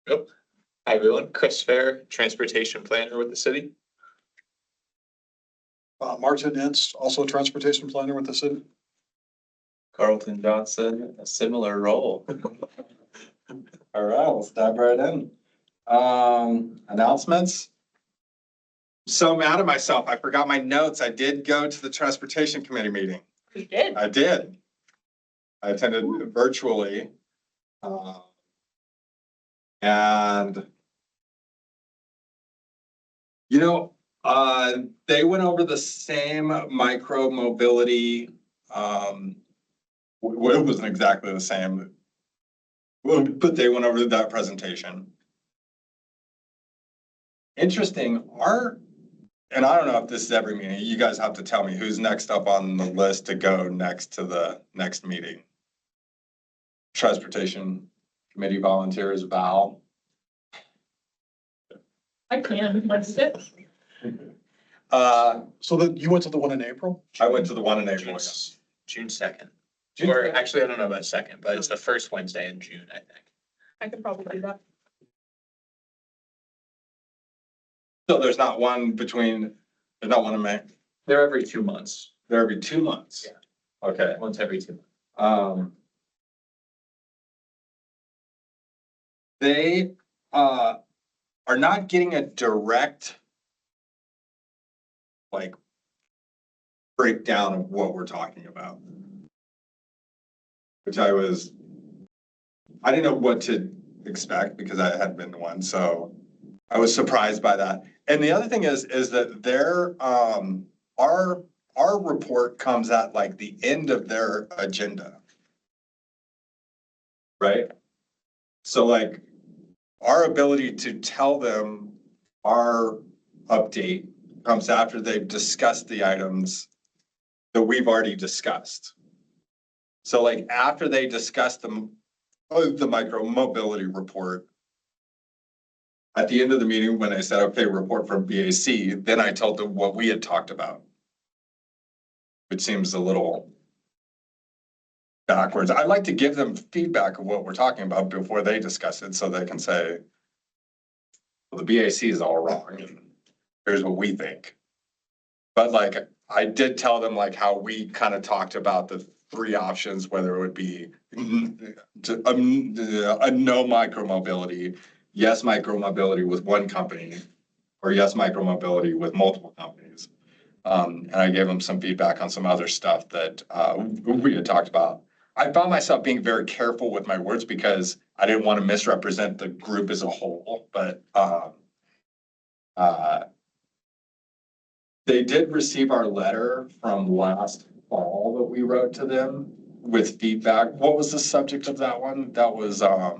Yep. Hi, everyone. Chris Fair, Transportation Planner with the city. Martin Ince, also a transportation planner with the city. Carlton Johnson, a similar role. All right, let's dive right in. Announcements. So mad at myself. I forgot my notes. I did go to the transportation committee meeting. You did? I did. I attended virtually. And you know, they went over the same micro mobility. Well, it wasn't exactly the same, but they went over that presentation. Interesting. And I don't know if this is every meeting. You guys have to tell me who's next up on the list to go next to the next meeting. Transportation committee volunteers, Val. I can, let's sit. So that you went to the one in April? I went to the one in April. June 2nd. Or actually, I don't know about second, but it's the first Wednesday in June, I think. I could probably do that. So there's not one between, there's not one in May. They're every 2 months. They're every 2 months. Yeah. Okay. Once every 2 months. They are not getting a direct like breakdown of what we're talking about, which I didn't know what to expect because I hadn't been to one, so I was surprised by that. And the other thing is that their our report comes at like the end of their agenda, right? So like our ability to tell them our update comes after they've discussed the items that we've already discussed. So like after they discussed the micro mobility report, at the end of the meeting, when they said, okay, report from BAC, then I told them what we had talked about, which seems a little backwards. I'd like to give them feedback of what we're talking about before they discuss it, so they can say, well, the BAC is all wrong, and here's what we think. But like, I did tell them like how we kind of talked about the 3 options, whether it would be a no micro mobility, yes micro mobility with one company, or yes micro mobility with multiple companies. And I gave them some feedback on some other stuff that we had talked about. I found myself being very careful with my words because I didn't want to misrepresent the group as a whole, but they did receive our letter from last fall that we wrote to them with feedback. What was the subject of that one? That was I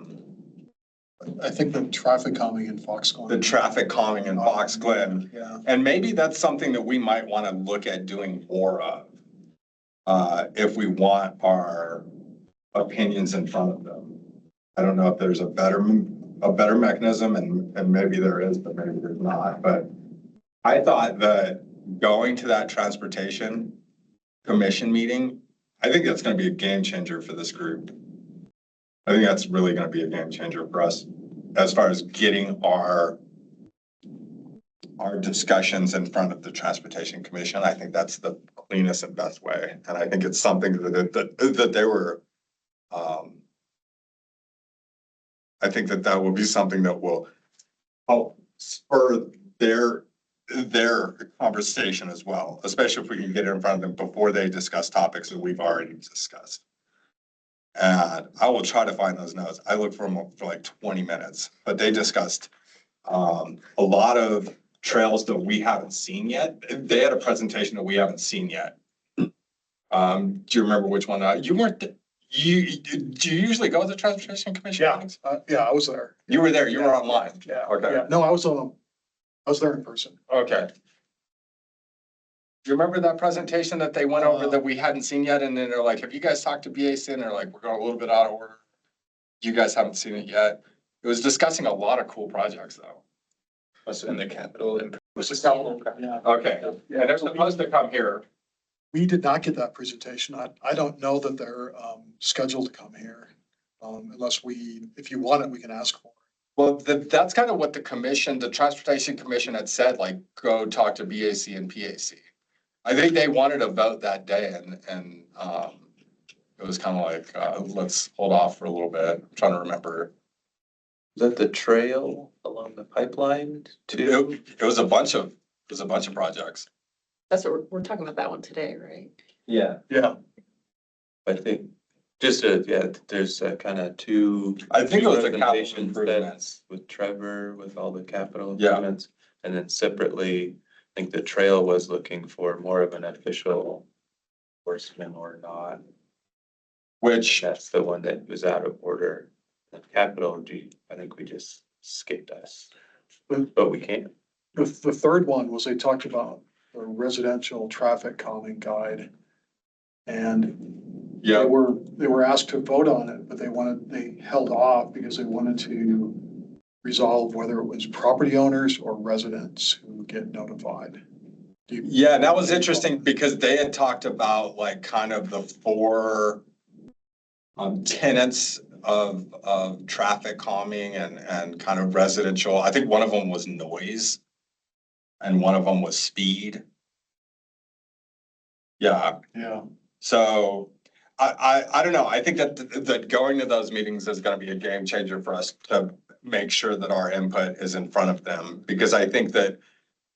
think the traffic calming in Fox Glen. the traffic calming in Fox Glen. Yeah. And maybe that's something that we might want to look at doing more of if we want our opinions in front of them. I don't know if there's a better mechanism, and maybe there is, but maybe there's not. But I thought that going to that transportation commission meeting, I think that's going to be a game changer for this group. I think that's really going to be a game changer for us as far as getting our discussions in front of the transportation commission. I think that's the cleanest and best way. And I think it's something that they were, I think that will be something that will help spur their conversation as well, especially if we can get in front of them before they discuss topics that we've already discussed. And I will try to find those notes. I looked for them for like 20 minutes, but they discussed a lot of trails that we haven't seen yet. They had a presentation that we haven't seen yet. Do you remember which one? You weren't. Do you usually go to the transportation commission? Yeah, I was there. You were there. You were online. Yeah. Okay. Yeah. No, I was there in person. Okay. Do you remember that presentation that they went over that we hadn't seen yet? And then they're like, have you guys talked to BAC? And they're like, we're going a little bit out of order. You guys haven't seen it yet. It was discussing a lot of cool projects though. Was in the capital. Yeah. Okay. Yeah, they're supposed to come here. We did not get that presentation. I don't know that they're scheduled to come here unless if you want it, we can ask for Well, that's kind of what the Transportation Commission had said, like, go talk to BAC and PAC. I think they wanted a vote that day and it was kind of like, let's hold off for a little bit. I'm trying to remember. Is that the trail along the pipeline too? It was a bunch of projects. That's what we're talking about that one today, right? Yeah, Yeah, I think, there's kind of two. I think it was the capital presentations that- improvements. With Trevor, with all the capital Yeah. improvements. And then separately, I think the trail was looking for more of an official enforcement or not. Which, That's the one that was out of order. The capital, I think we just skipped us, but we can't. the third one was they talked about the residential traffic calming guide. And yeah, they were asked to vote on it, but they held off because they wanted to resolve whether it was property owners or residents who get notified. yeah, and that was interesting because they had talked about like kind of the four tenets of traffic calming and kind of residential. I think one of them was noise and one of them was speed. Yeah, Yeah. so I don't know. I think that going to those meetings is gonna be a game changer for us to make sure that our input is in front of them, because I think that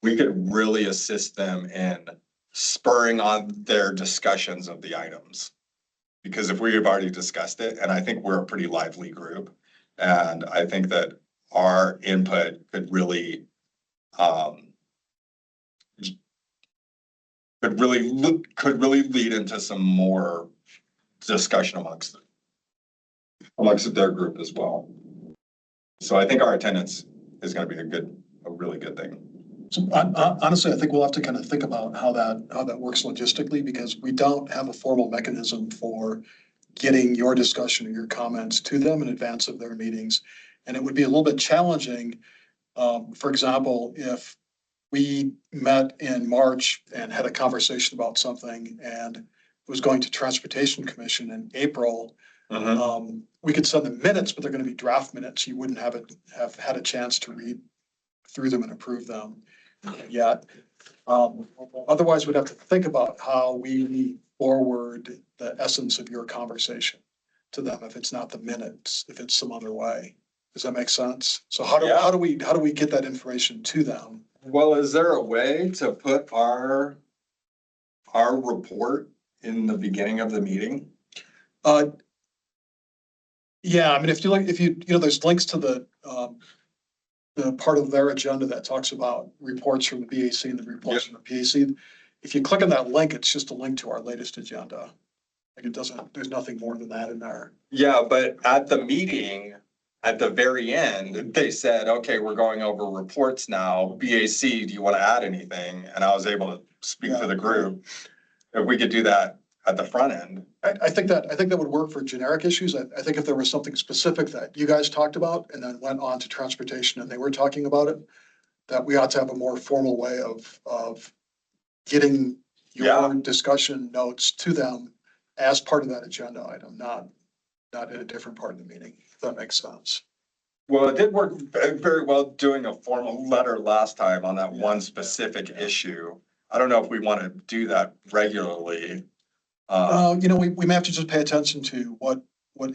we could really assist them in spurring on their discussions of the items. Because if we have already discussed it, and I think we're a pretty lively group, and I think that our input could really could really lead into some more discussion amongst their group as well. So I think our attendance is gonna be a really good thing. So honestly, I think we'll have to kind of think about how that works logistically, because we don't have a formal mechanism for getting your discussion or your comments to them in advance of their meetings. And it would be a little bit challenging, for example, if we met in March and had a conversation about something and it was going to Transportation Commission in April. We could send them minutes, but they're gonna be draft minutes. You wouldn't have had a chance to read through them and approve them yet. Otherwise, we'd have to think about how we forward the essence of your conversation to them if it's not the minutes, if it's some other way. Does that make sense? So how do we get that information to them? Well, is there a way to put our report in the beginning of the meeting? Yeah, I mean, if you know, there's links to the part of their agenda that talks about reports from the BAC and the reports from the PAC. If you click on that link, it's just a link to our latest agenda. Like there's nothing more than that in there. Yeah, but at the meeting, at the very end, they said, okay, we're going over reports now. BAC, do you want to add anything? And I was able to speak for the group. If we could do that at the front end. I think that would work for generic issues. I think if there was something specific that you guys talked about and then went on to transportation and they were talking about it, that we ought to have a more formal way of getting your discussion notes to them as part of that agenda item, not in a different part of the meeting, if that makes sense. Well, it did work very well doing a formal letter last time on that one specific issue. I don't know if we want to do that regularly. You know, we may have to just pay attention to what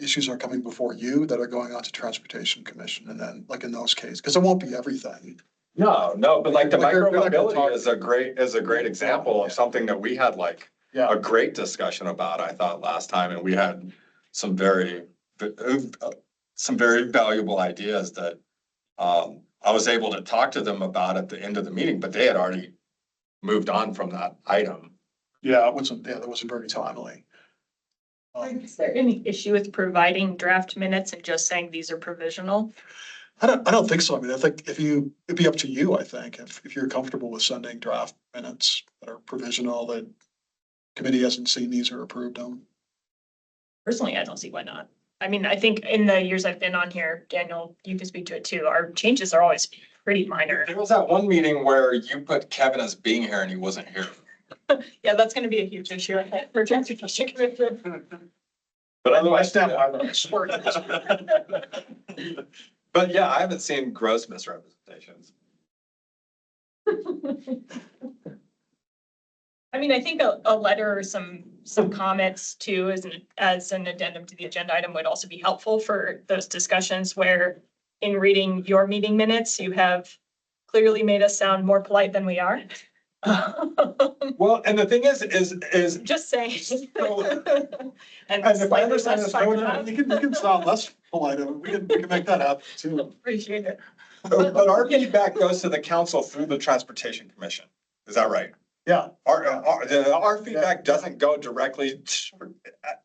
issues are coming before you that are going on to Transportation Commission, and then like in those cases, because it won't be everything. No, but like the Like, you're not gonna micromobility talk- is a great example of something that we had like Yeah, a great discussion about, I thought, last time, and we had some very valuable ideas that I was able to talk to them about at the end of the meeting, but they had already moved on from that item. that wasn't very timely. Is there any issue with providing draft minutes and just saying these are provisional? I don't think so. I mean, I think it'd be up to you, I think, if you're comfortable with sending draft minutes that are provisional, that committee hasn't seen these or approved them. Personally, I don't see why not. I mean, I think in the years I've been on here, Daniel, you can speak to it too. Our changes are always pretty minor. There was that one meeting where you put Kevin as being here and he wasn't here. Yeah, that's gonna be a huge issue, I think, for Transportation Commission. But otherwise, I stand by that. But yeah, I haven't seen gross misrepresentations. I mean, I think a letter or some comments too, as an addendum to the agenda item would also be helpful for those discussions where in reading your meeting minutes, you have clearly made us sound more polite than we are. Well, and the thing is, Just saying. And and if I slightly understand less this, fired No, up. you can sound less polite. We can make that happen too. Appreciate it. but our feedback goes to the council through the Transportation Commission. Is that right? Yeah, Our feedback doesn't go directly,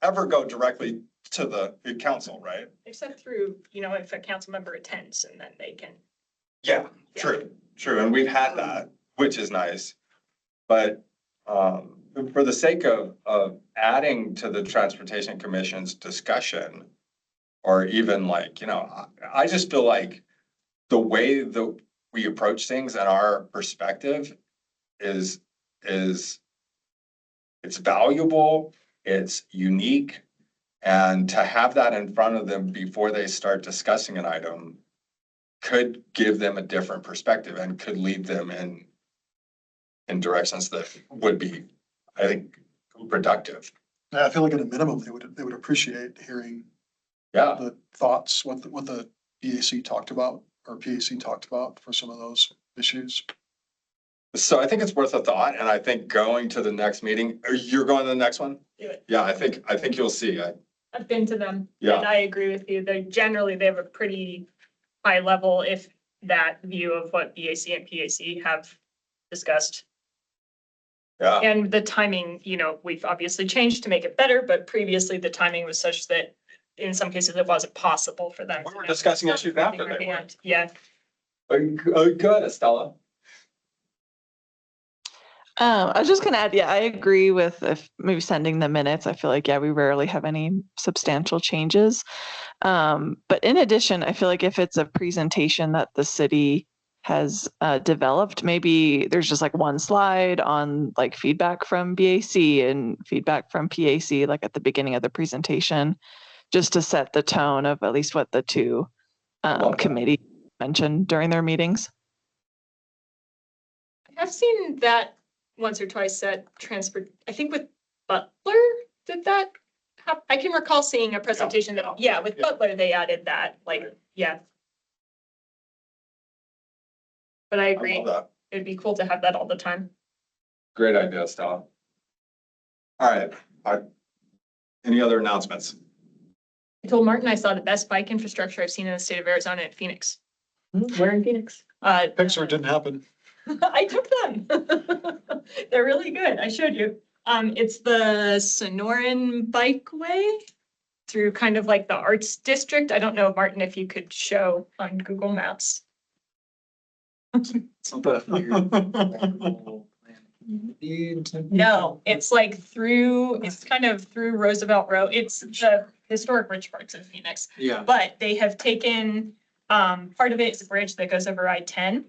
ever go directly to the council, right? Except through, if a council member attends and then they can. Yeah, true. And we've had that, which is nice. But for the sake of adding to the Transportation Commission's discussion, or even like, I just feel like the way that we approach things and our perspective is it's valuable, it's unique. And to have that in front of them before they start discussing an item could give them a different perspective and could lead them in directions that would be, I think, productive. yeah, I feel like at a minimum, they would appreciate hearing Yeah, the thoughts, what the PAC talked about for some of those issues. so I think it's worth a thought, and I think going to the next meeting, you're going to the next one? Do it. Yeah, I think you'll see. I've been to them. Yeah. And I agree with you. They have a pretty high level, if that, view of what BAC and PAC have discussed. Yeah, And the timing, we've obviously changed to make it better, but previously the timing was such that in some cases it wasn't possible for them. we to were know discussing issues something after in they their were. hand. Yeah, Good, Estella. I was just gonna add, yeah, I agree with if maybe sending the minutes. I feel like, yeah, we rarely have any substantial changes. But in addition, I feel like if it's a presentation that the city has developed, maybe there's just like one slide on like feedback from BAC and feedback from PAC, like at the beginning of the presentation, just to set the tone of at least what the two Love that. committee mentioned during their meetings. I've seen that once or twice at transport, I think with Butler, did that I can recall seeing a presentation that, with Butler, they added that, yeah. But I I agree, love that. it'd be cool to have that all the time. Great idea, Estella. All right, any other announcements? I told Martin I saw the best bike infrastructure I've seen in the state of Arizona at Phoenix. Where in Phoenix? Pixar didn't happen. I took them. They're really good. I showed you. It's the Sonoran Bikeway through kind of like the arts district. I don't know, Martin, if you could show on Google Maps. No, it's like it's kind of through Roosevelt Road. It's the historic rich parts of Phoenix. Yeah. But they have taken, part of it is a bridge that goes over I-10.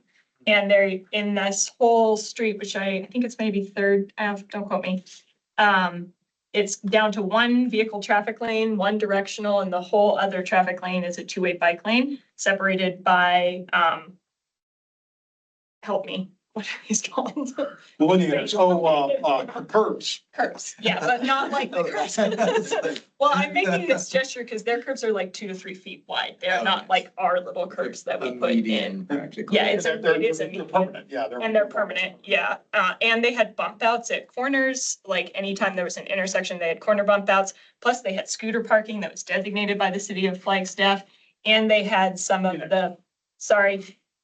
And they're in this whole street, which I think it's maybe third, don't quote me. It's down to one vehicle traffic lane, one directional, and the whole other traffic lane is a two-way bike lane separated by, help me, what are these called? Linears, curbs. Curbs, yeah, but not like the curbs. Well, I'm making this gesture because their curbs are like 2 to 3 feet wide. They're not like our little curbs that we put in. Yeah, it is a They're median. permanent, yeah. And they're permanent, yeah. And they had bump outs at corners, like anytime there was an intersection, they had corner bump outs. Plus they had scooter parking that was designated by the city of Flagstaff. And they had some of the,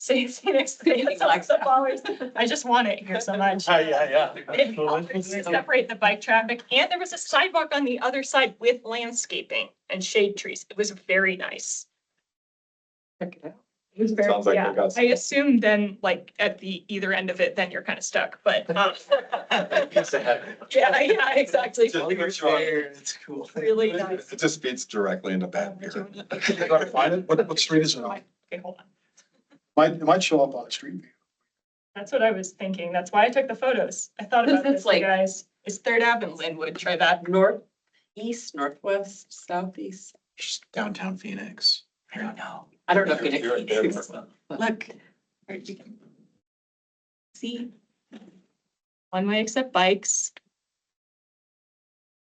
Phoenix, they had some of the followers. I just want it here so much. Yeah. They had bollards to separate the bike traffic, and there was a sidewalk on the other side with landscaping and shade trees. It was very nice. Check it out. It was very, Sounds like they yeah. got I some- assume then, like, at the either end of it, then you're kind of stuck, but, yeah, exactly. It's cool. Really nice. It just feeds directly into bed. I gotta find it. What street is it on? Okay, hold on. It might show up on a street view. That's what I was thinking. That's why I took the photos. I thought about It's this, like- you guys. It's Third Ave in Linwood. Try that. Northeast, northwest, southeast. Downtown Phoenix. I don't know. I don't know if you You're can. good. Look. Right, you can see. One way except bikes.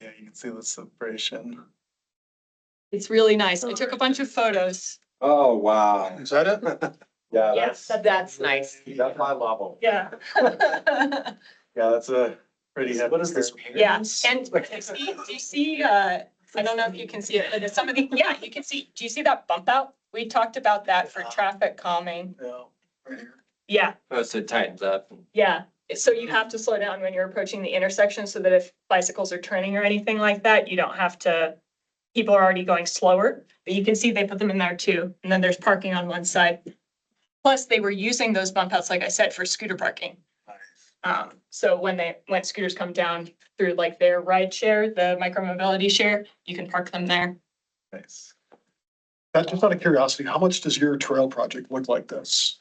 Yeah, you can see the separation. It's really nice. I took a bunch of photos. Oh, wow. Is that it? Yeah, Yes, That's nice. that's my level. Yeah. Yeah, that's a pretty heavy. What is this? curve. Yeah, and do you see, I don't know if you can see it, but some of the, yeah, you can see, do you see that bump out? We talked about that for traffic calming. Yeah, right here. Yeah, Oh, so it tightens up. yeah. So you have to slow down when you're approaching the intersection so that if bicycles are turning or anything like that, you don't have to, people are already going slower, but you can see they put them in there too. And then there's parking on one side. Plus, they were using those bump outs, like I said, for scooter parking. So when scooters come down through like their ride share, the micromobility share, you can park them there. Nice. Just out of curiosity, how much does your trail project look like this?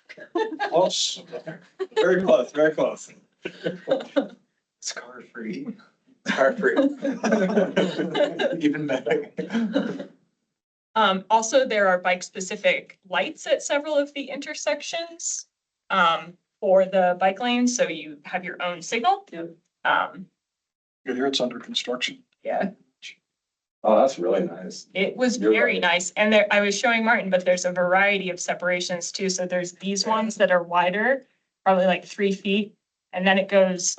Close. Very close, very close. It's car free. Car free. Even better. Also, there are bike specific lights at several of the intersections, for the bike lanes, so you have your own signal. Good here, it's under construction. Yeah, Oh, that's really nice. it was You're very right. nice. And there, I was showing Martin, but there's a variety of separations too. So there's these ones that are wider, probably like 3 feet. And then it goes,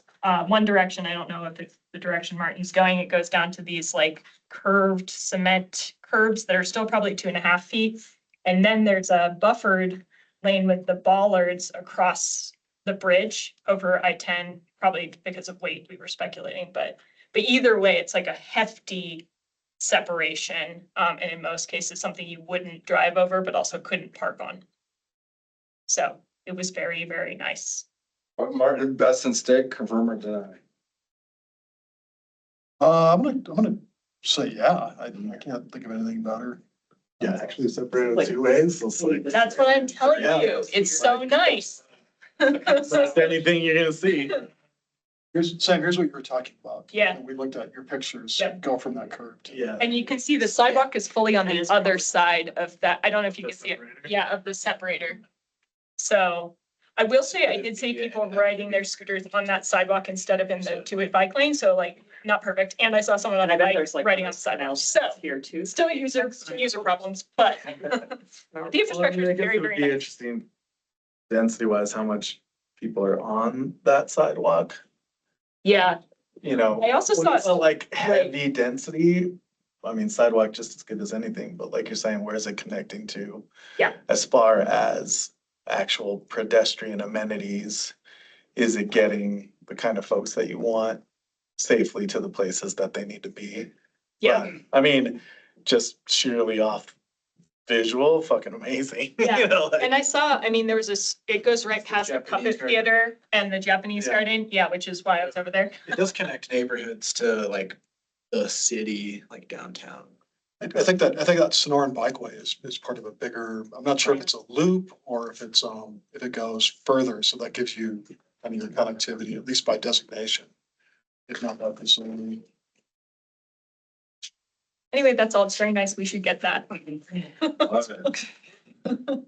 one direction. I don't know if it's the direction Martin's going. It goes down to these like curved cement curbs that are still probably 2.5 feet. And then there's a buffered lane with the bollards across the bridge over I-10, probably because of weight, we were speculating, but either way, it's like a hefty separation, and in most cases, something you wouldn't drive over, but also couldn't park on. So it was very, very nice. Martin, best in state, confirm or deny? I'm gonna say, yeah, I can't think of anything better. Yeah, actually separated two ways. So it's like, That's what I'm telling Yeah. you. It's so nice. that's anything you're gonna see. Sam, here's what you were talking about. Yeah. We looked at your pictures, Yep. go from that curve to. Yeah. And you can see the sidewalk is fully on the other side of that. I don't know if you can see it. Separator. Yeah, of the separator. So I will say, I did see people riding their scooters on that sidewalk instead of in the two-way bike lane, so like, not perfect. And I saw someone on And I a bet bike there's like. riding on the sidewalk, so Here too. still user problems, but the infrastructure is very, very nice. Interesting. Density wise, how much people are on that sidewalk, Yeah, you know? I also when saw- it's like heavy density. I mean, sidewalk just as good as anything, but like you're saying, where is it connecting to? Yeah. As far as actual pedestrian amenities, is it getting the kind of folks that you want safely to the places that they need to be? yeah. But, I mean, just sheerly off visual, fucking amazing. Yeah. You know, like- And I saw, I mean, there was this, it goes right past the Japanese puppet garden. theater and the Japanese Yeah. garden, yeah, which is why I was over there. It does connect neighborhoods to like the city, like downtown. I think that Sonoran Bikeway is part of a bigger, I'm not sure if it's a loop or if it's, if it goes further, so that gives you, I mean, your connectivity, at least by designation. If not by facility. Anyway, that's all. It's very nice. We should get that. Love it.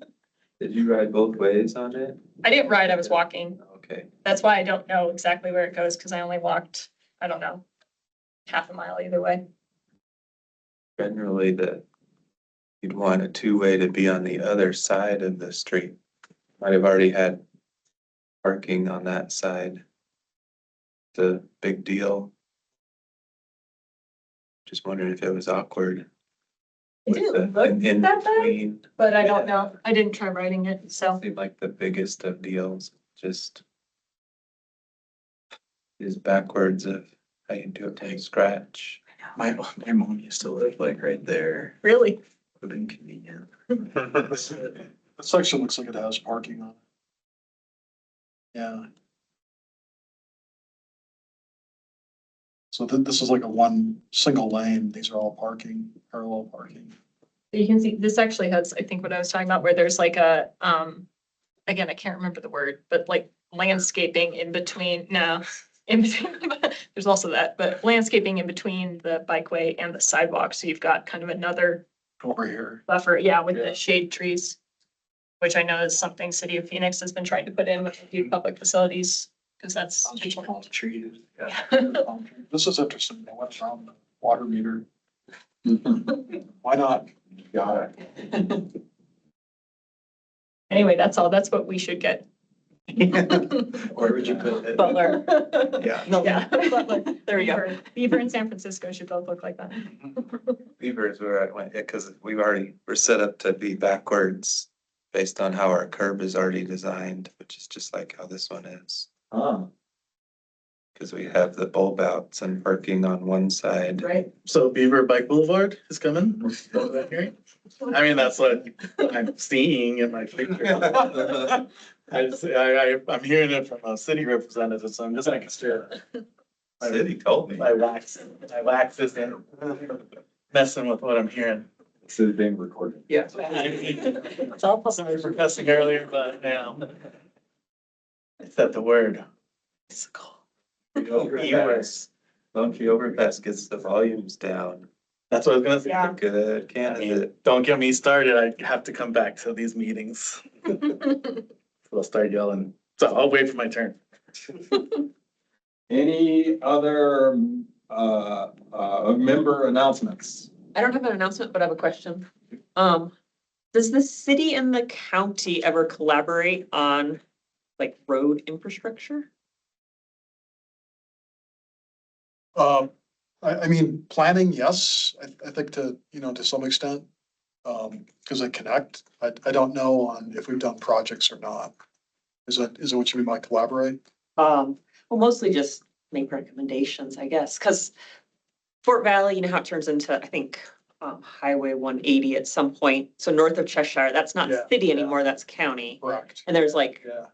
Did you ride both ways on it? I didn't ride, I was walking. Okay. That's why I don't know exactly where it goes, because I only walked, I don't know, half a mile either way. Generally, you'd want a two-way to be on the other side of the street. Might have already had parking on that side. It's a big deal. Just wondering if it was awkward. It with didn't the look in that bad, between. but I don't know. I didn't try riding it, so. Seemed like the biggest of deals, just is backwards of how you do it from scratch. My mom used to live like right there. Really? Would have been convenient. That section looks like it has parking on it. Yeah. So this is like a one single lane. These are all parking, parallel parking. You can see, this actually has, I think what I was talking about, where there's like a, again, I can't remember the word, but like landscaping in between, no. In between, there's also that, but landscaping in between the bikeway and the sidewalk. So you've got kind of another over here. buffer, yeah, with Yeah. the shade trees. Which I know is something City of Phoenix has been trying to put in with a few public facilities, because that's. Trees. Yeah. This is interesting. I went around the water meter. Why not? Got it. Anyway, that's all, that's what we should get. Where would you put it? Butler. Yeah, Yeah, Butler. There we go. Beaver and San Francisco should both look like that. Beaver is where I went, yeah, cause we're set up to be backwards based on how our curb is already designed, which is just like how this one is. Cause we have the bulb outs and parking on one side. Right. So Beaver Bike Boulevard is coming? Is that what I'm hearing? I mean, that's what I'm seeing in my picture. I'm hearing it from a city representative, so I'm just making sure. City told me. My wax isn't messing with what I'm hearing. This is being recorded. Yeah. It's all possible for cussing earlier, but yeah. I said the word. Beavers. Bumpy overpass gets the volumes down. That's what I was gonna say. Yeah. Good I candidate. mean, don't get me started. I have to come back to these meetings. We'll start yelling. So I'll wait for my turn. Any other, member announcements? I don't have an announcement, but I have a question. Does the city and the county ever collaborate on like road infrastructure? I mean, planning, yes, I think to some extent. Cause they connect. I don't know on if we've done projects or not. Is it what you mean by collaborate? Well, mostly just make recommendations, I guess, because Fort Valley, you know how it turns into, I think, Highway 180 at some point. So north of Cheshire, that's not Yeah, city yeah. anymore, that's county. Correct. And there's like Yeah.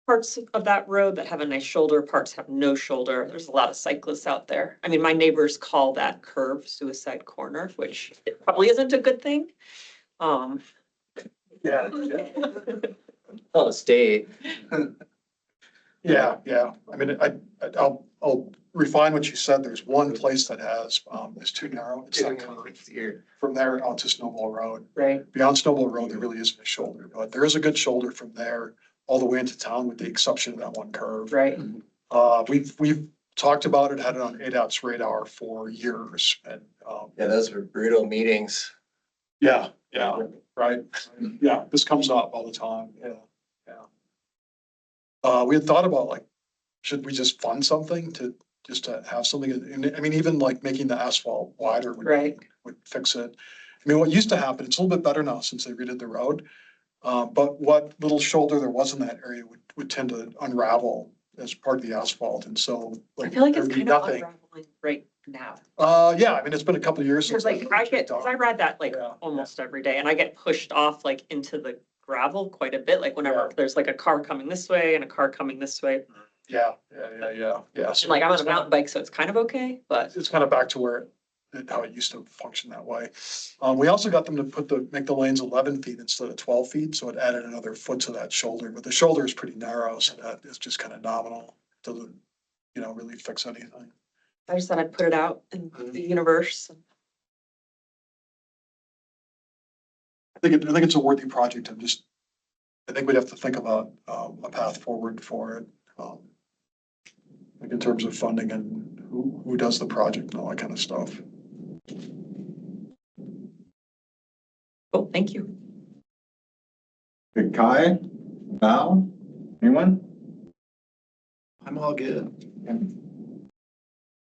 parts of that road that have a nice shoulder, parts have no shoulder. There's a lot of cyclists out there. I mean, my neighbors call that curve Suicide Corner, which it probably isn't a good thing. Yeah. Oh, state. Yeah. I mean, I'll refine what you said. There's one place that has, is too narrow. It's not covered from there out to Snowball Road. Right. Beyond Snowball Road, there really isn't a shoulder, but there is a good shoulder from there all the way into town with the exception of that one curve. Right. We've talked about it, had it on ADOT's radar for years and, Yeah, those were brutal meetings. yeah, right. Yeah, this comes up all the time. Yeah. We had thought about like, should we just fund something just to have something? And I mean, even like making the asphalt wider Right. would fix it. I mean, what used to happen, it's a little bit better now since they redid the road. But what little shoulder there was in that area would tend to unravel as part of the asphalt. And so I like, feel like it's there'd be kind of nothing. unraveling right now. Yeah, I mean, it's been a couple of years. Because since like I get, because I ride that like Yeah. almost every day and I get pushed off like into the gravel quite a bit, like whenever Yeah. there's like a car coming this way and a car coming this way. Yeah. And like I'm on a mountain bike, so it's kind of okay, but It's kind of back to how it used to function that way. We also got them to make the lanes 11 feet instead of 12 feet, so it added another foot to that shoulder, but the shoulder is pretty narrow, so that is just kind of nominal. Doesn't, really fix anything. I just thought I'd put it out in the universe. I think it's a worthy project. I think we'd have to think about, a path forward for it. Like in terms of funding and who does the project and all that kind of stuff. Oh, thank you. Okay, Kai, Val, anyone? I'm all good.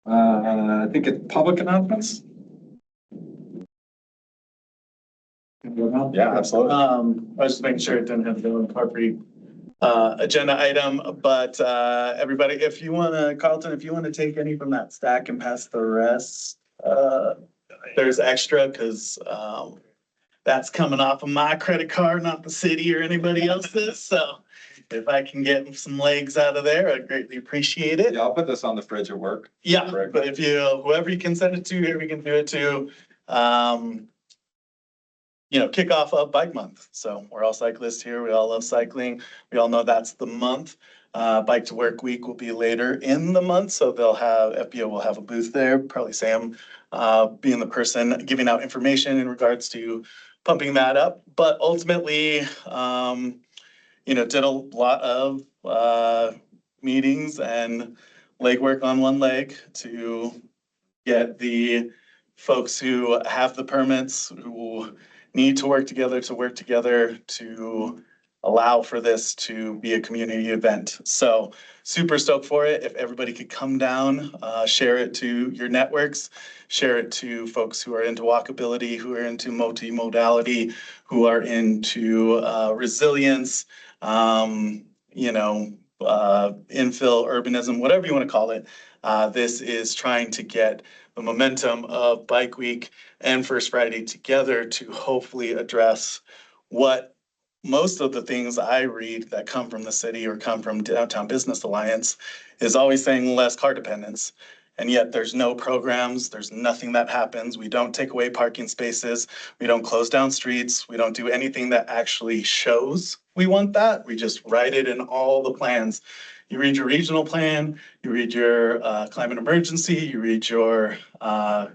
I think it's public announcements. Yeah, absolutely. I was just making sure it didn't have to go in corporate agenda item, but everybody, if you wanna, Carlton, if you wanna take any from that stack and pass the rest, there's extra, cause that's coming off of my credit card, not the city or anybody else's, so if I can get some legs out of there, I'd greatly appreciate it. Yeah, I'll put this on the fridge at work. Yeah, but if whoever you can send it to, whoever you can do it to, kickoff of Bike Month. So we're all cyclists here. We all love cycling. We all know that's the month. Bike to Work Week will be later in the month, so FBO will have a booth there. Probably Sam being the person giving out information in regards to pumping that up. But ultimately, did a lot of meetings and legwork on one leg to get the folks who have the permits, who need to work together to allow for this to be a community event. So super stoked for it. If everybody could come down, share it to your networks, share it to folks who are into walkability, who are into multimodality, who are into resilience, infill urbanism, whatever you want to call it. This is trying to get the momentum of Bike Week and First Friday together to hopefully address what most of the things I read that come from the city or come from Downtown Business Alliance is always saying less car dependence. And yet there's no programs, there's nothing that happens. We don't take away parking spaces. We don't close down streets. We don't do anything that actually shows we want that. We just write it in all the plans. You read your regional plan, you read your climate emergency, you read your, carbon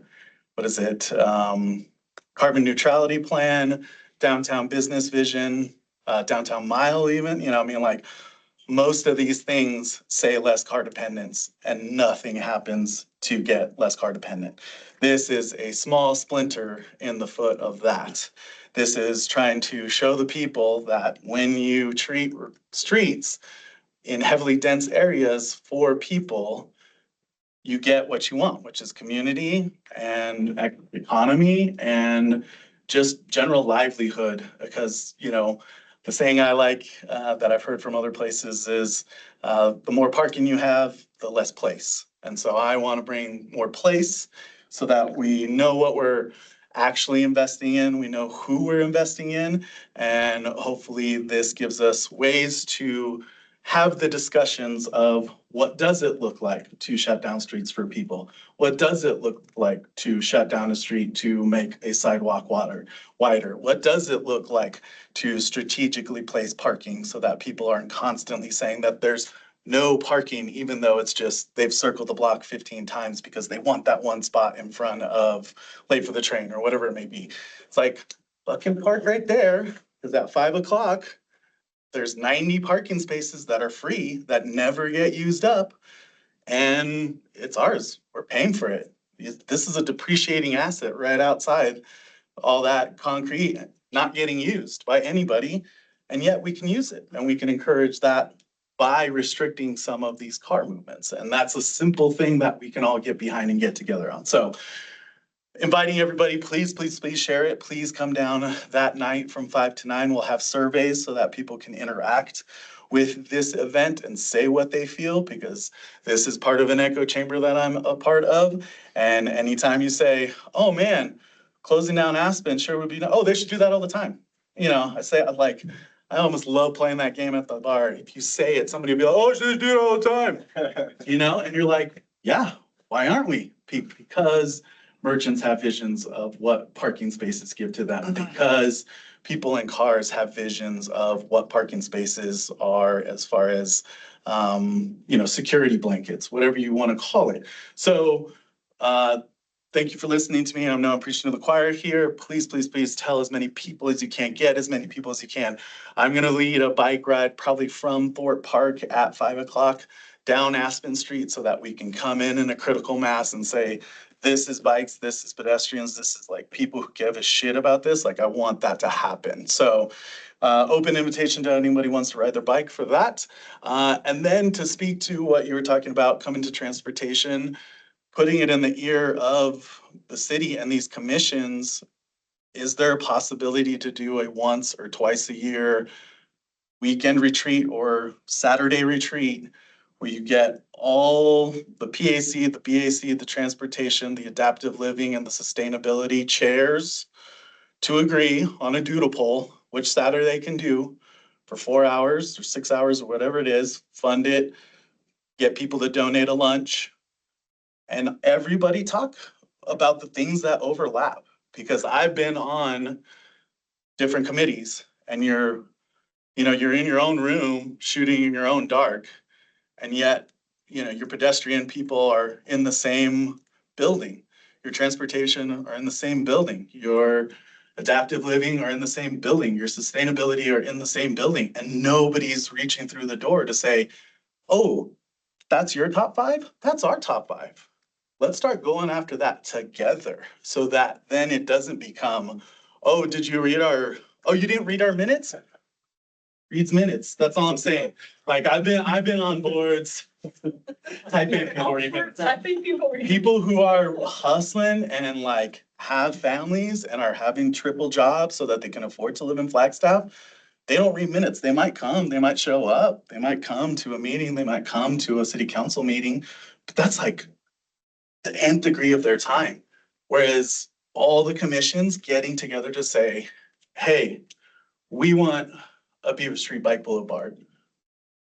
neutrality plan, downtown business vision, downtown mile even, most of these things say less car dependence and nothing happens to get less car dependent. This is a small splinter in the foot of that. This is trying to show the people that when you treat streets in heavily dense areas for people, you get what you want, which is community and economy and just general livelihood. Because, the saying I like that I've heard from other places is the more parking you have, the less place. And so I want to bring more place so that we know what we're actually investing in, we know who we're investing in, and hopefully this gives us ways to have the discussions of what does it look like to shut down streets for people? What does it look like to shut down a street to make a sidewalk wider? What does it look like to strategically place parking so that people aren't constantly saying that there's no parking, even though it's just they've circled the block 15 times because they want that one spot in front of late for the train or whatever it may be. It's like, fucking park right there, because at 5 o'clock, there's 90 parking spaces that are free that never get used up. And it's ours. We're paying for it. This is a depreciating asset right outside all that concrete not getting used by anybody. And yet we can use it and we can encourage that by restricting some of these car movements. And that's a simple thing that we can all get behind and get together on. So inviting everybody, please share it. Please come down that night from 5 to 9. We'll have surveys so that people can interact with this event and say what they feel, because this is part of an echo chamber that I'm a part of. And anytime you say, oh man, closing down Aspen sure would be, oh, they should do that all the time. I almost love playing that game at the bar. If you say it, somebody will be like, oh, should do it all the time. And you're like, yeah, why aren't we? Because merchants have visions of what parking spaces give to them, because people in cars have visions of what parking spaces are as far as, security blankets, whatever you want to call it. So thank you for listening to me. I'm now preaching to the choir here. Please tell as many people as you can, get as many people as you can. I'm going to lead a bike ride probably from Thorpe Park at 5 o'clock down Aspen Street so that we can come in a critical mass and say, this is bikes, this is pedestrians, this is like people who give a shit about this. Like I want that to happen. So open invitation to anybody who wants to ride their bike for that. And then to speak to what you were talking about, coming to transportation, putting it in the ear of the city and these commissions, is there a possibility to do a once or twice a year weekend retreat or Saturday retreat where you get all the PAC, the BAC, the transportation, the adaptive living, and the sustainability chairs to agree on a doodle poll, which Saturday they can do for 4 hours or 6 hours or whatever it is, fund it, get people to donate a lunch, and everybody talk about the things that overlap. Because I've been on different committees and you're in your own room shooting in your own dark. And yet, your pedestrian people are in the same building. Your transportation are in the same building. Your adaptive living are in the same building. Your sustainability are in the same building. And nobody's reaching through the door to say, oh, that's your top 5? That's our top 5. Let's start going after that together so that then it doesn't become, oh, you didn't read our minutes? Reads minutes. That's all I'm saying. Like I've been on boards. Type in people read minutes. I think people read. People who are hustling and like have families and are having triple jobs so that they can afford to live in Flagstaff, they don't read minutes. They might come, they might show up, they might come to a meeting, they might come to a city council meeting, but that's like the nth degree of their time. Whereas all the commissions getting together to say, hey, we want a Beaver Street Bike Boulevard.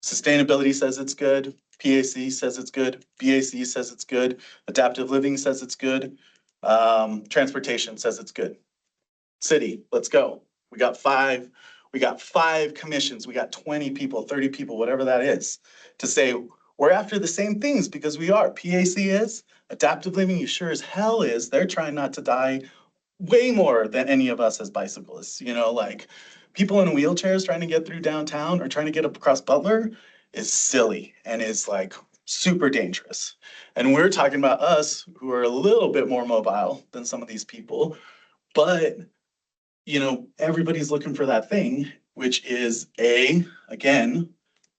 Sustainability says it's good. PAC says it's good. BAC says it's good. Adaptive Living says it's good. Transportation says it's good. City, let's go. We got five commissions. We got 20 people, 30 people, whatever that is, to say we're after the same things because we are. PAC is, Adaptive Living, you sure as hell is. They're trying not to die way more than any of us as bicyclists, like people in wheelchairs trying to get through downtown or trying to get up across Butler is silly and is like super dangerous. And we're talking about us who are a little bit more mobile than some of these people, but everybody's looking for that thing, which is again,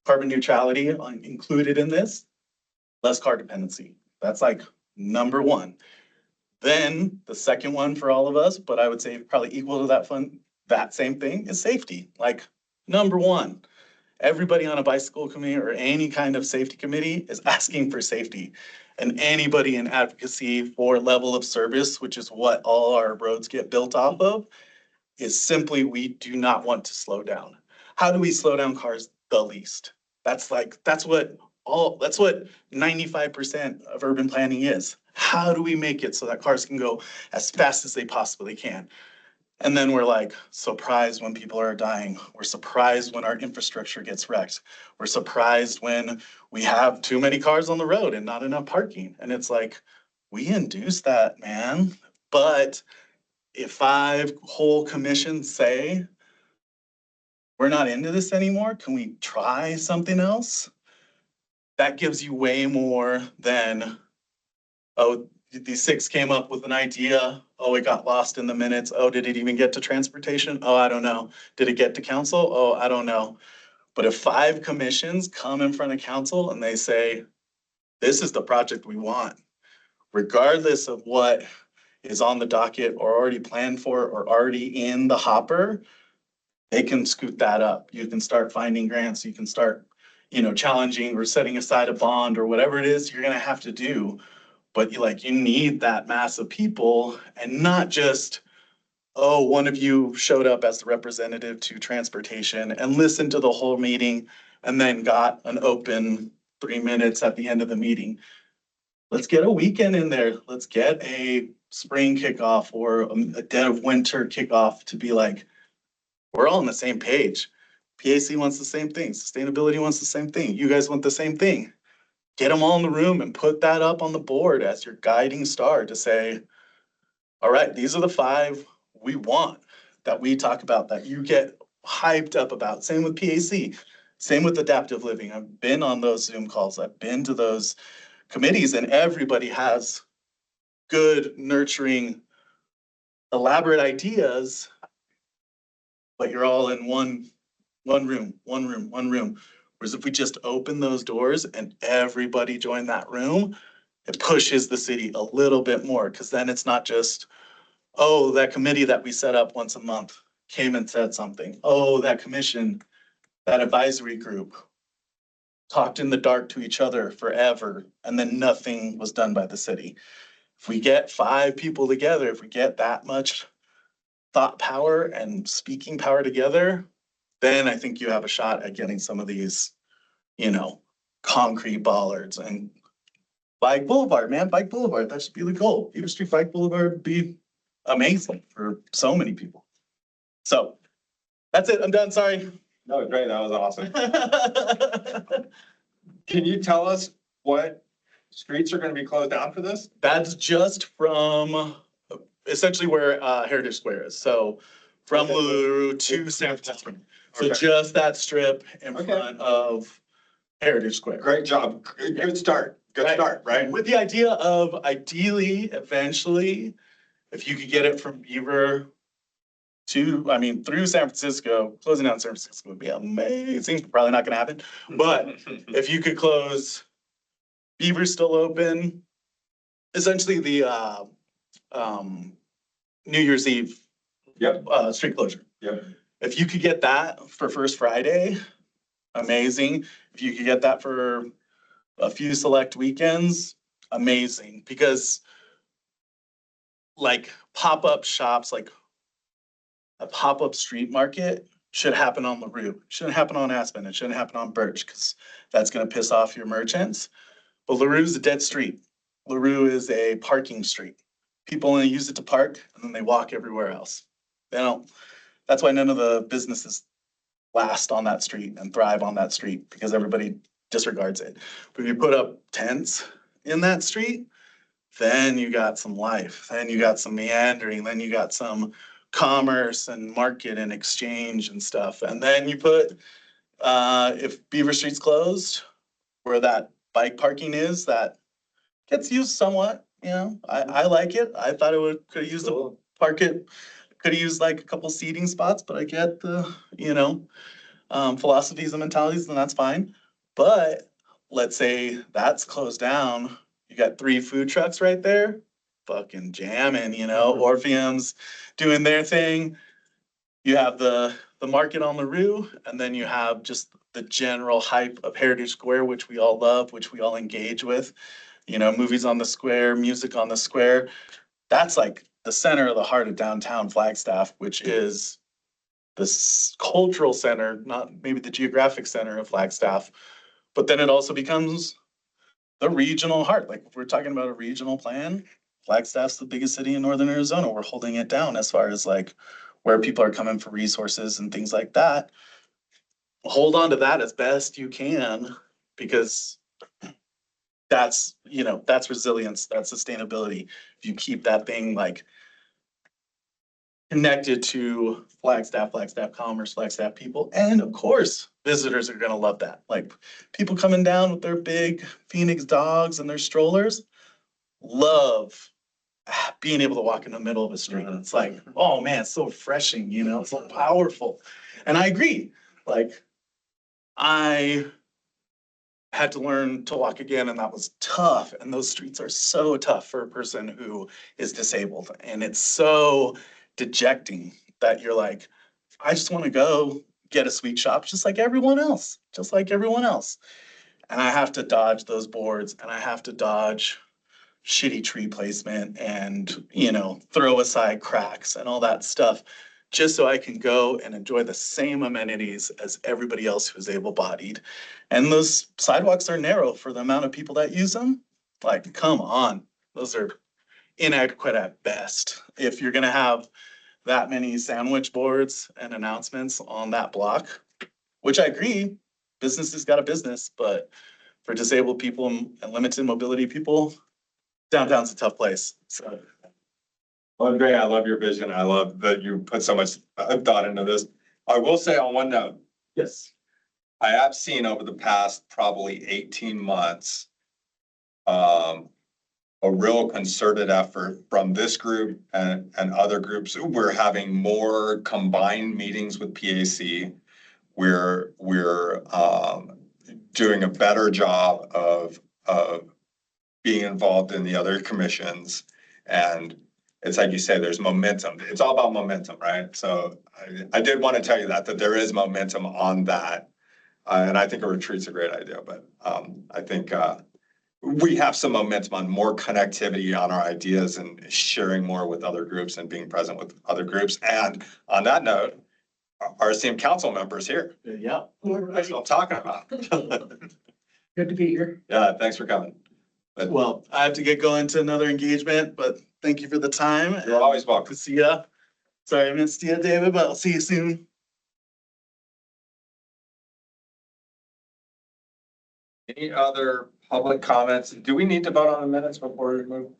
carbon neutrality included in this, less car dependency. That's like number 1. Then the second one for all of us, but I would say probably equal to that same thing is safety. Like number 1, everybody on a bicycle committee or any kind of safety committee is asking for safety. And anybody in advocacy for level of service, which is what all our roads get built off of, is simply we do not want to slow down. How do we slow down cars the least? That's what 95% of urban planning is. How do we make it so that cars can go as fast as they possibly can? And then we're like surprised when people are dying. We're surprised when our infrastructure gets wrecked. We're surprised when we have too many cars on the road and not enough parking. And it's like, we induce that, man. But if 5 whole commissions say, we're not into this anymore, can we try something else? That gives you way more than, oh, these 6 came up with an idea. Oh, it got lost in the minutes. Oh, did it even get to transportation? Oh, I don't know. Did it get to council? Oh, I don't know. But if 5 commissions come in front of council and they say, this is the project we want, regardless of what is on the docket or already planned for or already in the hopper, they can scoot that up. You can start finding grants. You can start, challenging or setting aside a bond or whatever it is you're going to have to do. But you need that mass of people and not just, oh, one of you showed up as the representative to transportation and listened to the whole meeting and then got an open 3 minutes at the end of the meeting. Let's get a weekend in there. Let's get a spring kickoff or a dead of winter kickoff to be like, we're all on the same page. PAC wants the same thing. Sustainability wants the same thing. You guys want the same thing. Get them all in the room and put that up on the board as your guiding star to say, all right, these are the 5 we want that we talk about, that you get hyped up about. Same with PAC, same with adaptive living. I've been on those Zoom calls. I've been to those committees and everybody has good, nurturing, elaborate ideas, but you're all in one room. Whereas if we just open those doors and everybody join that room, it pushes the city a little bit more, because then it's not just, oh, that committee that we set up once a month came and said something. Oh, that commission, that advisory group talked in the dark to each other forever, and then nothing was done by the city. If we get 5 people together, if we get that much thought power and speaking power together, then I think you have a shot at getting some of these, concrete bollards. And Bike Boulevard, man, Bike Boulevard, that should be the goal. Beaver Street Bike Boulevard would be amazing for so many people. So That's it. I'm done. Sorry. No, great, that was awesome. Can you tell us what streets are gonna be closed down for this? That's just from essentially where Heritage Square is. So from Okay. Lulu to San Francisco. So Okay. just that strip in Okay. front of Heritage Square. Great job, good start, good Right. start, right? With the idea of ideally, eventually, if you could get it from Beaver through San Francisco, closing down San Francisco would be amazing. Probably not gonna happen. But if you could close, Beaver's still open. Essentially the New Year's Eve Yep, street closure. yep. If you could get that for First Friday, amazing. If you could get that for a few select weekends, amazing. Because like pop-up shops, like a pop-up street market should happen on LaRue. Shouldn't happen on Aspen. It shouldn't happen on Birch because that's gonna piss off your merchants. But LaRue's a dead street. LaRue is a parking street. People only use it to park and then they walk everywhere else. They don't, that's why none of the businesses last on that street and thrive on that street because everybody disregards it. But if you put up tents in that street, then you got some life, then you got some meandering, then you got some commerce and market and exchange and stuff. And then you put, if Beaver Street's closed, where that bike parking is, that gets used somewhat, I like it. I thought could have used the park it, could have used like a couple seating spots, but I get the, philosophies and mentalities, and that's fine. But let's say that's closed down, you got 3 food trucks right there, fucking jamming, Orpheum's doing their thing. You have the market on LaRue, and then you have just the general hype of Heritage Square, which we all love, which we all engage with. Movies on the square, music on the square. That's like the center of the heart of downtown Flagstaff, which is this cultural center, not maybe the geographic center of Flagstaff, but then it also becomes the regional heart. Like if we're talking about a regional plan, Flagstaff's the biggest city in northern Arizona. We're holding it down as far as like where people are coming for resources and things like that. Hold on to that as best you can because that's resilience, that's sustainability. If you keep that thing like connected to Flagstaff commerce, Flagstaff people, and of course, visitors are gonna love that. Like people coming down with their big Phoenix dogs and their strollers, love being able to walk in the middle of a street. It's like, oh man, it's so refreshing, it's so powerful. And I agree, like I had to learn to walk again, and that was tough. And those streets are so tough for a person who is disabled. And it's so dejecting that you're like, I just want to go get a sweet shop just like everyone else, And I have to dodge those boards and I have to dodge shitty tree placement and, throw aside cracks and all that stuff just so I can go and enjoy the same amenities as everybody else who's able-bodied. And those sidewalks are narrow for the amount of people that use them. Like, come on, those are inadequate at best. If you're gonna have that many sandwich boards and announcements on that block, which I agree, business has got a business, but for disabled people and limited mobility people, downtown's a tough place, so. Well, Andre, I love your vision. I love that you put so much thought into this. I will say on one note, Yes. I have seen over the past probably 18 months, a real concerted effort from this group and other groups. We're having more combined meetings with PAC. We're doing a better job of being involved in the other commissions. And it's like you say, there's momentum. It's all about momentum, right? So I did want to tell you that there is momentum on that. And I think a retreat's a great idea, but I think we have some momentum on more connectivity on our ideas and sharing more with other groups and being present with other groups. And on that note, our esteemed council members here. Yeah. That's what I'm talking about. Good to be here. Yeah, thanks for coming. Well, I have to get going to another engagement, but thank you for the time. You're always Good welcome. to see ya. Sorry I missed you, David, but I'll see you soon. Any other public comments? Do we need to vote on the minutes before we move?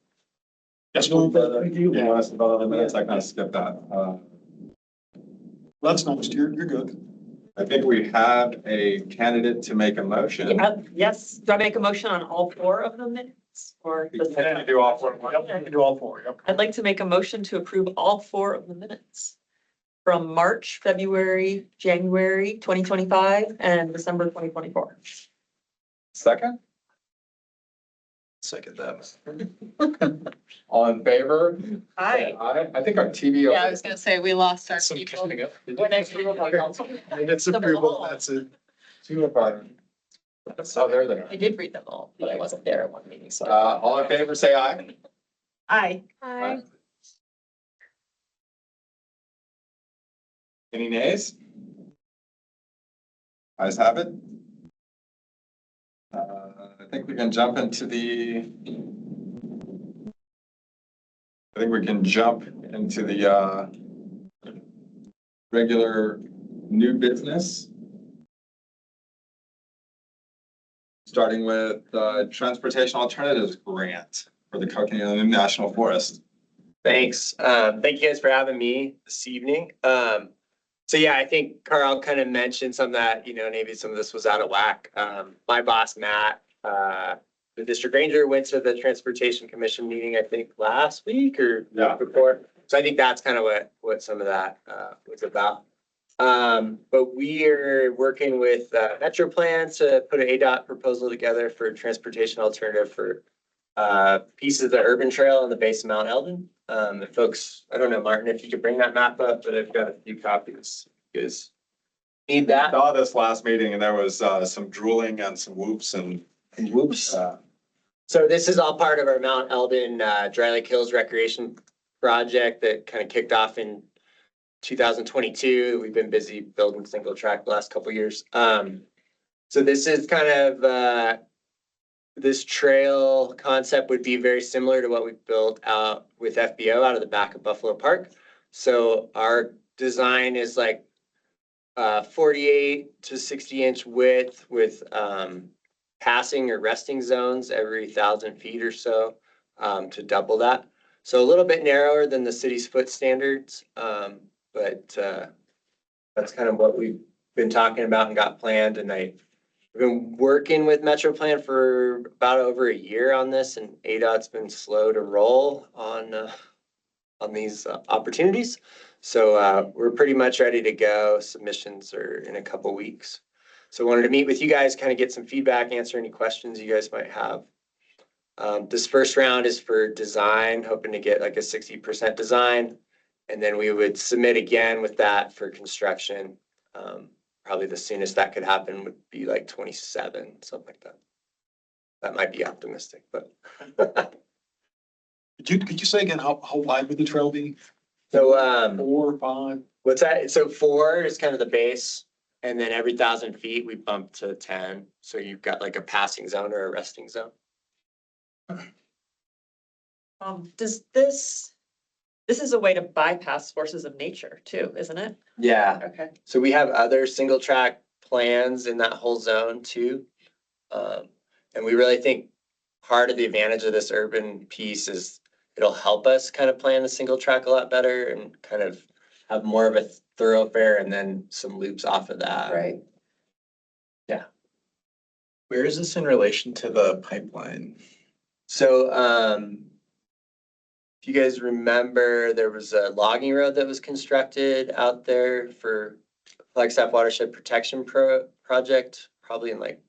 Yes, You want us to vote on the minutes? I kind of skipped that. That's next. You're good. I think we have a candidate to make a motion. Yeah, yes. Do I make a motion on all four of the minutes or? We can do all four. Yep, you can do all four. Yep. I'd like to make a motion to approve all four of the minutes from March, February, January 2025 and December 2024. Second? Second that. All in favor? Aye. Aye. I think our TV. Yeah, I was gonna say, we lost our Some people. coming up. When I grew up on council. It's approval. That's it. Two of our. Oh, there they I did read them all, but I wasn't there at one meeting, so. are. All in favor, say aye. Aye. Aye. Any nays? Ayes have it. I think we can jump into the regular new business. Starting with Transportation Alternatives Grant for the Coconino National Forest. Thanks. Thank you guys for having me this evening. So yeah, I think Carl kind of mentioned some of that, maybe some of this was out of whack. My boss, Matt, the district ranger, went to the Transportation Commission meeting, I think last week or Yeah. before. So I think that's kind of what some of that was about. But we are working with Metro Plans to put an ADOT proposal together for a transportation alternative for pieces of the urban trail in the base of Mount Eldon. The folks, I don't know, Martin, if you could bring that map up, but I've got a few copies. You guys need that? Saw this last meeting and there was some drooling and some whoops and Whoops. So this is all part of our Mount Eldon Dry Lake Hills Recreation Project that kind of kicked off in 2022. We've been busy building single track the last couple of years. So this is kind of this trail concept would be very similar to what we built out with FBO out of the back of Buffalo Park. So our design is like 48 to 60-inch width with passing or resting zones every 1,000 feet or so to double that. So a little bit narrower than the city's foot standards, but that's kind of what we've been talking about and got planned. And I've been working with Metro Plan for about over a year on this, and ADOT's been slow to roll on these opportunities. So we're pretty much ready to go. Submissions are in a couple weeks. So I wanted to meet with you guys, kind of get some feedback, answer any questions you guys might have. This first round is for design, hoping to get like a 60% design. And then we would submit again with that for construction. Probably the soonest that could happen would be like 27, something like that. That might be optimistic, but. Could you say again, how wide would the trail be? So 4, 5? what's that? So 4 is kind of the base. And then every 1,000 feet, we bump to 10. So you've got like a passing zone or a resting zone. Does this is a way to bypass forces of nature too, isn't it? Yeah. Okay. So we have other single track plans in that whole zone too. And we really think part of the advantage of this urban piece is it'll help us kind of plan the single track a lot better and kind of have more of a thoroughfare and then some loops off of that. Right. Where is this in relation to the pipeline? So, if you guys remember, there was a logging road that was constructed out there for Flagstaff Watershed Protection Project, probably in like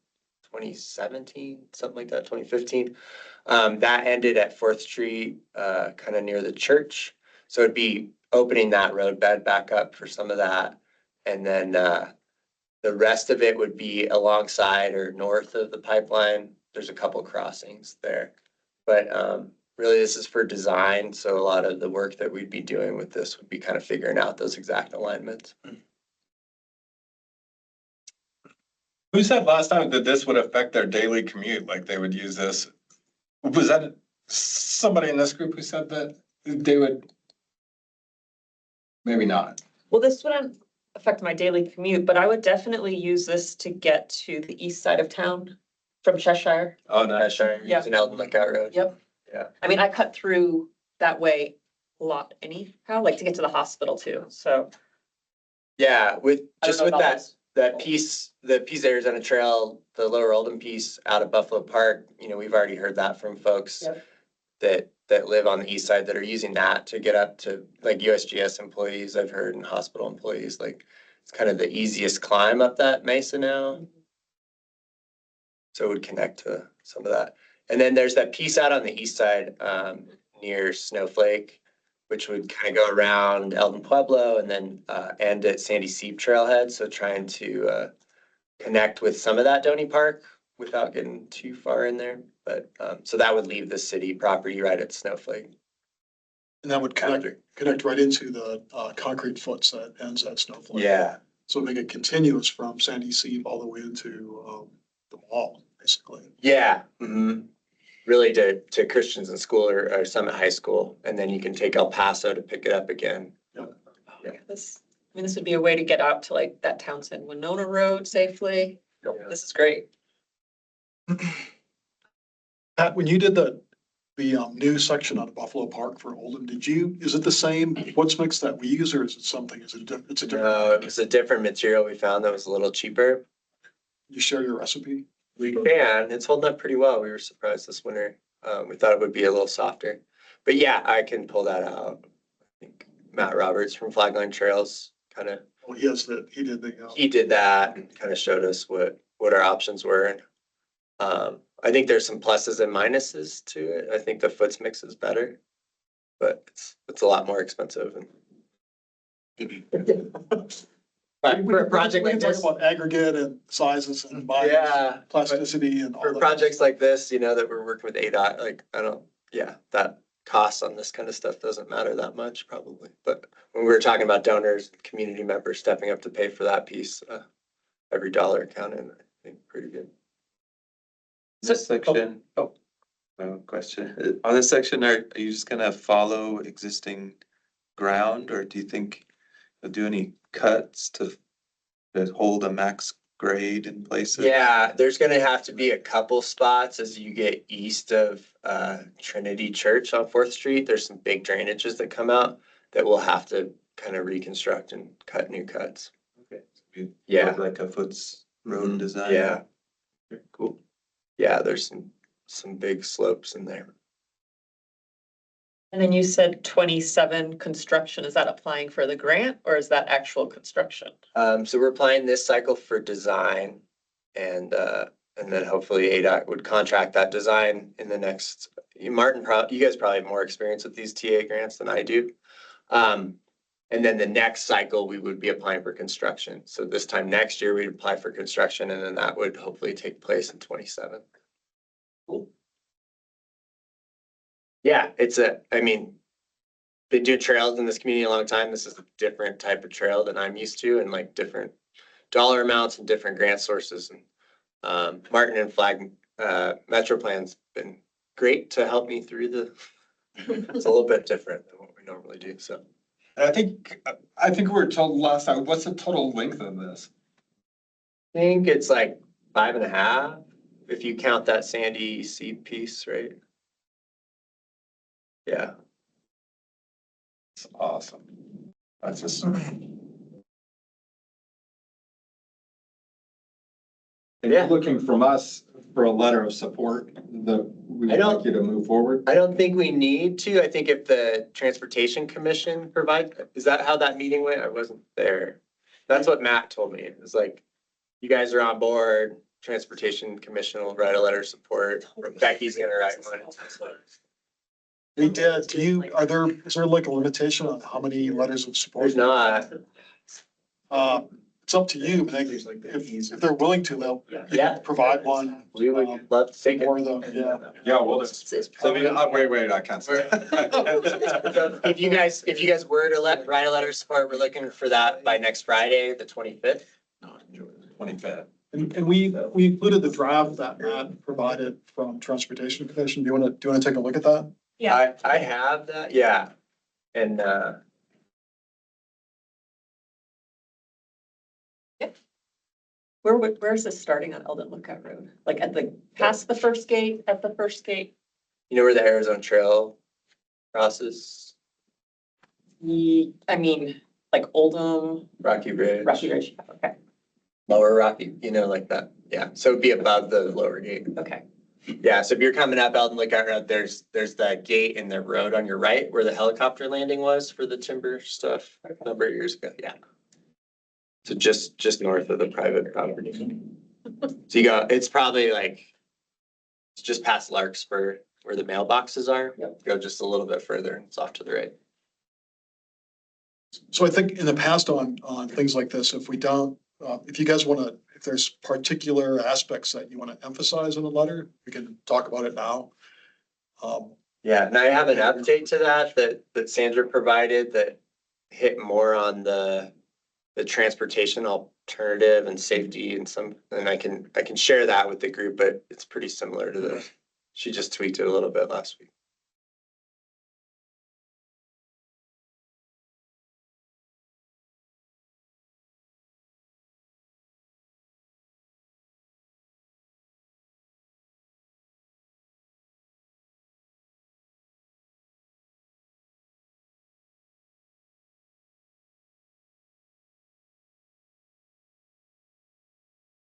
2017, something like that, 2015. That ended at 4th Street, kind of near the church. So it'd be opening that road bed back up for some of that. And then the rest of it would be alongside or north of the pipeline. There's a couple crossings there. But really this is for design. So a lot of the work that we'd be doing with this would be kind of figuring out those exact alignments. Who said last time that this would affect their daily commute? Like they would use this? Was that somebody in this group who said that they would? Maybe not. Well, this wouldn't affect my daily commute, but I would definitely use this to get to the east side of town. from Cheshire. Oh, no. Cheshire, Yeah. using Elton Lookout Road. Yep. Yeah. I mean, I cut through that way a lot anyhow, like to get to the hospital too, so. Yeah, with, I don't just know with about that, those. that piece, the piece Arizona Trail, the Lower Oldham piece out of Buffalo Park, you know, we've already heard that from folks Yep. that live on the east side that are using that to get up to, like USGS employees, I've heard, and hospital employees, like it's kind of the easiest climb up that mesa now. So it would connect to some of that. And then there's that piece out on the east side, near Snowflake, which would kind of go around Eldon Pueblo and then, end at Sandy Seep Trailhead. So trying to, connect with some of that Donny Park without getting too far in there. But, so that would leave the city property right at Snowflake. And that would connect right into the concrete foots that ends at Snowflake. Yeah, So make it continuous from Sandy Seep all the way into the mall, basically. yeah. Really to Christensen School or Summit High School, and then you can take El Paso to pick it up again. Yeah. This, I mean, this would be a way to get out to like that Townsend Winona Road safely. This is great. Pat, when you did the new section on Buffalo Park for Oldham, is it the same what's mix that we use, or is it something, it's a different, No, it was a different material we found that was a little cheaper. you share your recipe? We can, it's holding up pretty well. We were surprised this winter. We thought it would be a little softer. But yeah, I can pull that out. I think Matt Roberts from Flagline Trails kind of, Well, he did the, he did that and kind of showed us what our options were. And I think there's some pluses and minuses to it. I think the foots mix is better, but it's a lot more expensive. But for a project we like can this, talk about aggregate and sizes and bias, yeah, plasticity and all for that. projects like this, you know, that we're working with ADOT, like, that cost on this kind of stuff doesn't matter that much probably. But when we were talking about donors, community members stepping up to pay for that piece, every dollar counted, I think pretty good. This section, no question. On this section, are you just gonna follow existing ground, or do you think you'll do any cuts to hold a max grade in places? Yeah, there's gonna have to be a couple spots as you get east of Trinity Church on Fourth Street. There's some big drainages that come out that we'll have to kind of reconstruct and cut new cuts. Okay. So we Yeah. look like a Foots road design. Yeah, Okay, cool. yeah, there's some big slopes in there. And then you said 27 construction. Is that applying for the grant or is that actual construction? So we're applying this cycle for design and then hopefully ADOT would contract that design in the next, you guys probably have more experience with these TA grants than I do. And then the next cycle, we would be applying for construction. So this time next year, we'd apply for construction and then that would hopefully take place in 27. Cool. Yeah, I mean, been doing trails in this community a long time. This is a different type of trail than I'm used to and like different dollar amounts and different grant sources. And Martin and Flag Metro Plan's been great to help me through it's a little bit different than what we normally do, so. And I think we were told last time, what's the total length of this? I think it's like 5.5, if you count that Sandy seed piece, right? Yeah. It's awesome. That's just. Yeah. Looking from us for a letter of support that we I would don't- like you to move forward. I don't think we need to. I think if the Transportation Commission is that how that meeting went? I wasn't there. That's what Matt told me. It was like, you guys are on board, Transportation Commission will write a letter of support. Becky's gonna write one. We did, is there like a limitation on how many letters of support? There's not. It's up to you, but if they're willing to, they'll Yeah. provide one. We would love to take For it. them, yeah. Yeah, well, wait, I can't say. If you guys were to write a letter of support, we're looking for that by next Friday, the 25th. 25th. And we included the draft that Matt provided from Transportation Commission. Do you want to take a look at that? Yeah. I have that, yeah. And, Where's this starting on Eldon Lookout Road? Like at the, past the first gate, at the first gate? You know where the Arizona Trail crosses? I mean, like Oldham, Rocky Ridge. Rocky Ridge, okay, Lower Rocky, you know, like that. Yeah, so it'd be above the lower gate. okay. Yeah, so if you're coming up Eldon Lookout Road, there's that gate in the road on your right where the helicopter landing was for the timber stuff a number of years ago, yeah. So just north of the private property. So you go, it's probably like, it's just past Larkspur where the mailboxes are. Yep. Go just a little bit further, it's off to the right. So I think in the past on things like this, if we don't, if you guys want to, if there's particular aspects that you want to emphasize in the letter, we can talk about it now. Yeah, and I have an update to that Sandra provided that hit more on the transportation alternative and safety and I can share that with the group, but it's pretty similar to she just tweaked it a little bit last week.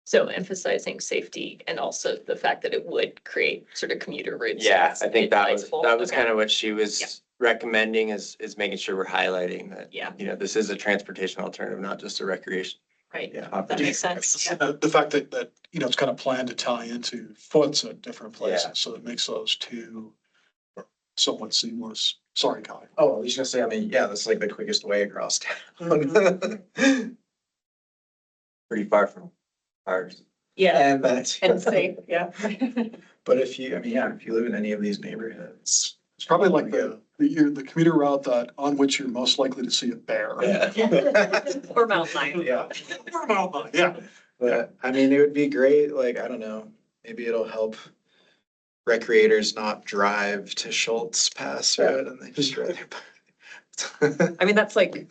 So emphasizing safety and also the fact that it would create sort of commuter routes. Yeah, I think that was Okay. kind of what she Yeah. was recommending is making sure we're highlighting that, Yeah, you know, this is a transportation alternative, not just a recreation. right. Yeah. That makes sense. Yeah. The fact that, you know, it's kind of planned to tie into foots at different Yeah. places, so it makes those two somewhat seamless. Sorry, Kai. Oh, I was gonna say, I mean, yeah, that's like the quickest way across town. Pretty far from ours. Yeah, And but, And safe, yeah. but if you, I mean, yeah, if you live in any of these neighborhoods. It's probably like the commuter route that on which you're most likely to see a bear. Or mountain lion. Yeah. Yeah. But I mean, it would be great, like, I don't know, maybe it'll help recreators not drive to Schultz Pass Road and they just ride their bike. I mean, that's like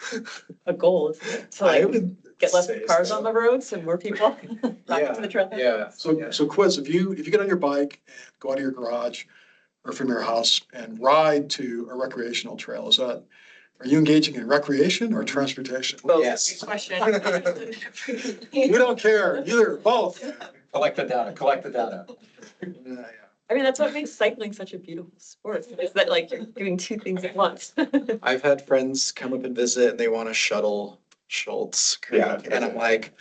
a goal, isn't it? To I like would get less say cars so. on the roads and more people riding to the trail. Yeah. So Quiz, if you get on your bike and go out of your garage or from your house and ride to a recreational trail, are you engaging in recreation or transportation? Yes. question. We don't care, either, both. Collect the data. I mean, that's what makes cycling such a beautiful sport, is that like you're doing two things at once. I've had friends come up and visit and they want to shuttle Schultz Creek. Yeah. And I'm like,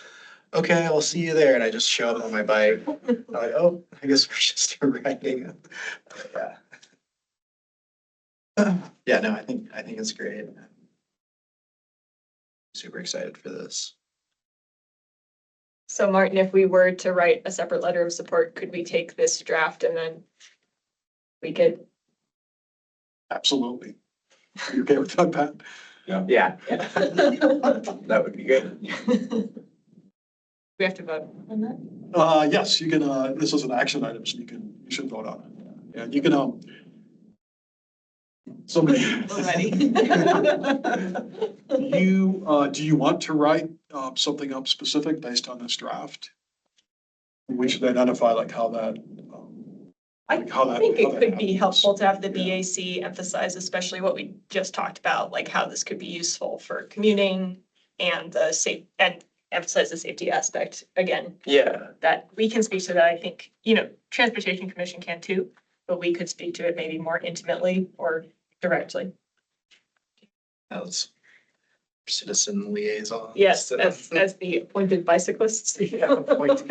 okay, I'll see you there. And I just show up on my bike. I'm like, oh, I guess we're just riding. Yeah. Yeah, no, I think it's great. Super excited for this. So Martin, if we were to write a separate letter of support, could we take this draft and then we could? Absolutely. Are you okay with that, Pat? Yeah. That would be good. We have to vote on that? Yes, you can, this is an action item, so you should vote on it. Yeah, you can, somebody. We're ready. Do you want to write, something up specific based on this draft? We should identify like how that, I like how that. think how it that could be happens. helpful to have the Yeah. BAC emphasize, especially what we just talked about, like how this could be useful for commuting and and emphasize the safety aspect again. Yeah, That we can speak to that. I think, Transportation Commission can too, but we could speak to it maybe more intimately or directly. As citizen liaison. Yes, as the appointed bicyclists. Yeah, appointed.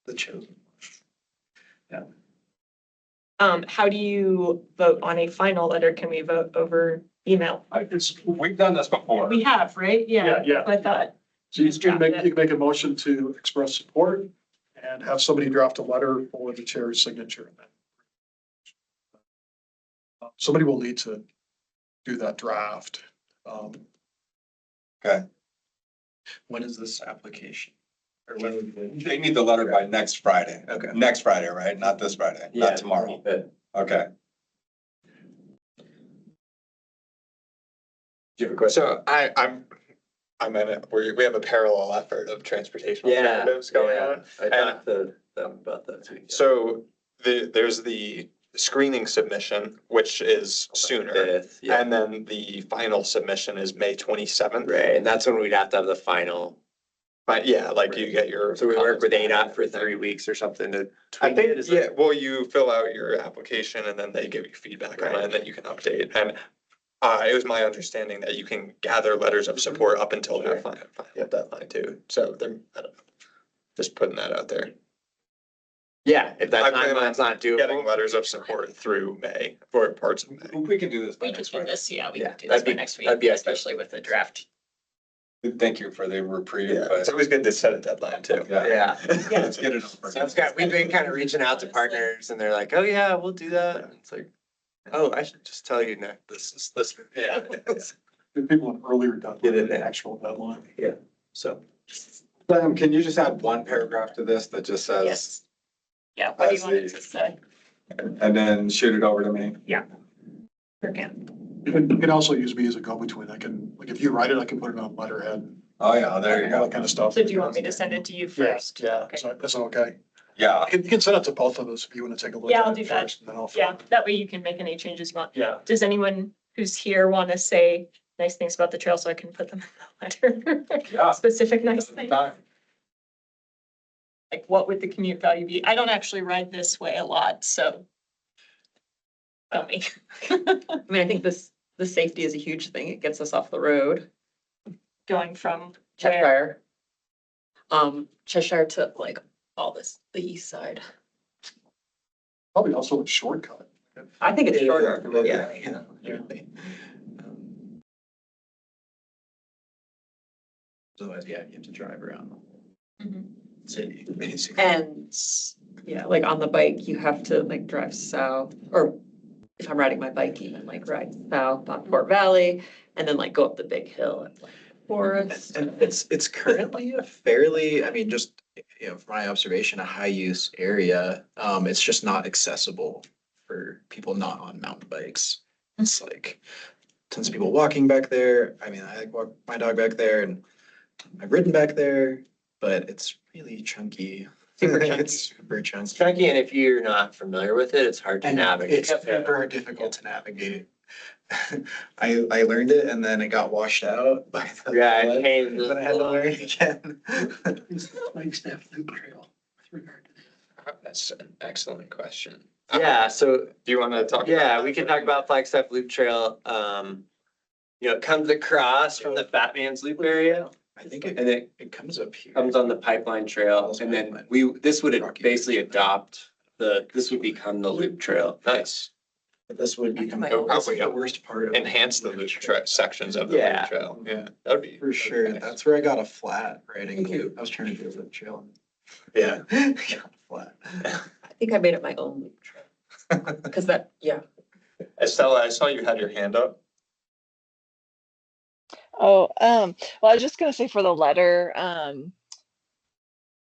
The chosen. How do you vote on a final letter? Can we vote over email? We've done this before. We have, right? Yeah. I thought. So you can make a motion to express support and have somebody draft a letter for the chair's signature. Somebody will need to do that draft. Okay, When is this application? Or when would it? they need the letter by next Friday. Okay. Next Friday, right? Not this Friday, yeah. not tomorrow. Okay. Do you have a question? So I mean, we have a parallel effort of transportation Yeah, alternatives going yeah. on. I talked to them about that too. So there's the screening submission, which is sooner. Fifth, yeah, And then the final submission is May 27th. right, and that's when we'd have to have the final. But yeah, like you get your. So we work with comments back ADOT for and 3 weeks or something to I tweak think, it. Is yeah, that- well, you fill out your application and then they give you feedback on it Right. and then you can update. And it was my understanding that you can gather letters of support up until Sure. that final deadline too. So they're, I don't know, just putting that out there. Yeah, if that I plan on timeline's not Getting doable. letters of support through May, for parts of May. We can do this by We next could do Friday. this, yeah, we Yeah, could do that'd this by be- next week, that'd be especially with the draft. Thank you for the reprieve, Yeah, but it's always good to set a deadline too. Yeah. let's get it over. So it's got, we've been kind of reaching out to partners and they're like, oh yeah, we'll do that. And it's like, oh, I should just tell you now, this is, this, yeah. Give people an earlier deadline Get it than the there. actual deadline. So. Can you just add one paragraph to this that just says, Yes. Yeah, what do you As want it the- to say? and then shoot it over to me? Sure can. You can also use me as a go-between. I can, like, if you write it, I can put it on letterhead. Oh, yeah, there you All go. that kind of stuff. So do you want me to send it to you first? Yeah, Okay. so that's okay. Yeah, You can send it to both of us if you want to take a look Yeah, at I'll it do that. first, and then I'll. Yeah, that way you can make any changes you want. Yeah. Does anyone who's here want to say nice things about the trail so I can put them in the letter? Yeah. Specific nice things? Like what would the commute value be? I don't actually ride this way a lot, so. Tell me. I mean, I think the safety is a huge thing. It gets us off the road. Going from where? Cheshire. Cheshire to like all this, the east side. Probably also a shortcut. I think it's shorter, yeah. Otherwise, yeah, you have to drive around Mhm. the city, basically. And, yeah, like on the bike, you have to like drive south, or if I'm riding my bike, even like ride south on Fort Valley, and then like go up the big hill at like Forest. And it's currently a fairly, I mean, just, you know, from my observation, a high use area. It's just not accessible for people not on mountain bikes. It's like tons of people walking back there. I mean, I walk my dog back there and I've ridden back there, but it's really chunky. Super chunky. It's super chunky. Chunky, and if you're not familiar with it, it's hard to And navigate. it's super difficult to navigate. I learned it and then it got washed out by the Yeah, it flood, changed but I had to learn it again. Flagstaff Loop Trail with regard to this. That's an excellent question. Yeah, so, Do you want to talk? yeah, about we that? can talk about Flagstaff Loop Trail. You know, it comes across from the Fat Man's Loop area I think and it comes up here. comes on the pipeline trail. And then this would basically adopt this would become the loop trail. Nice. But this would become My probably oldest the worst part of. Enhance the loop sections of the Yeah. loop trail. Yeah, that would be. For sure. That's where I got a flat riding loop. I was trying to do a loop trail. Yeah. Got a flat. I think I made it my own loop trail, because that, yeah. Estella, I saw you had your hand up. Oh, well, I was just gonna say for the letter,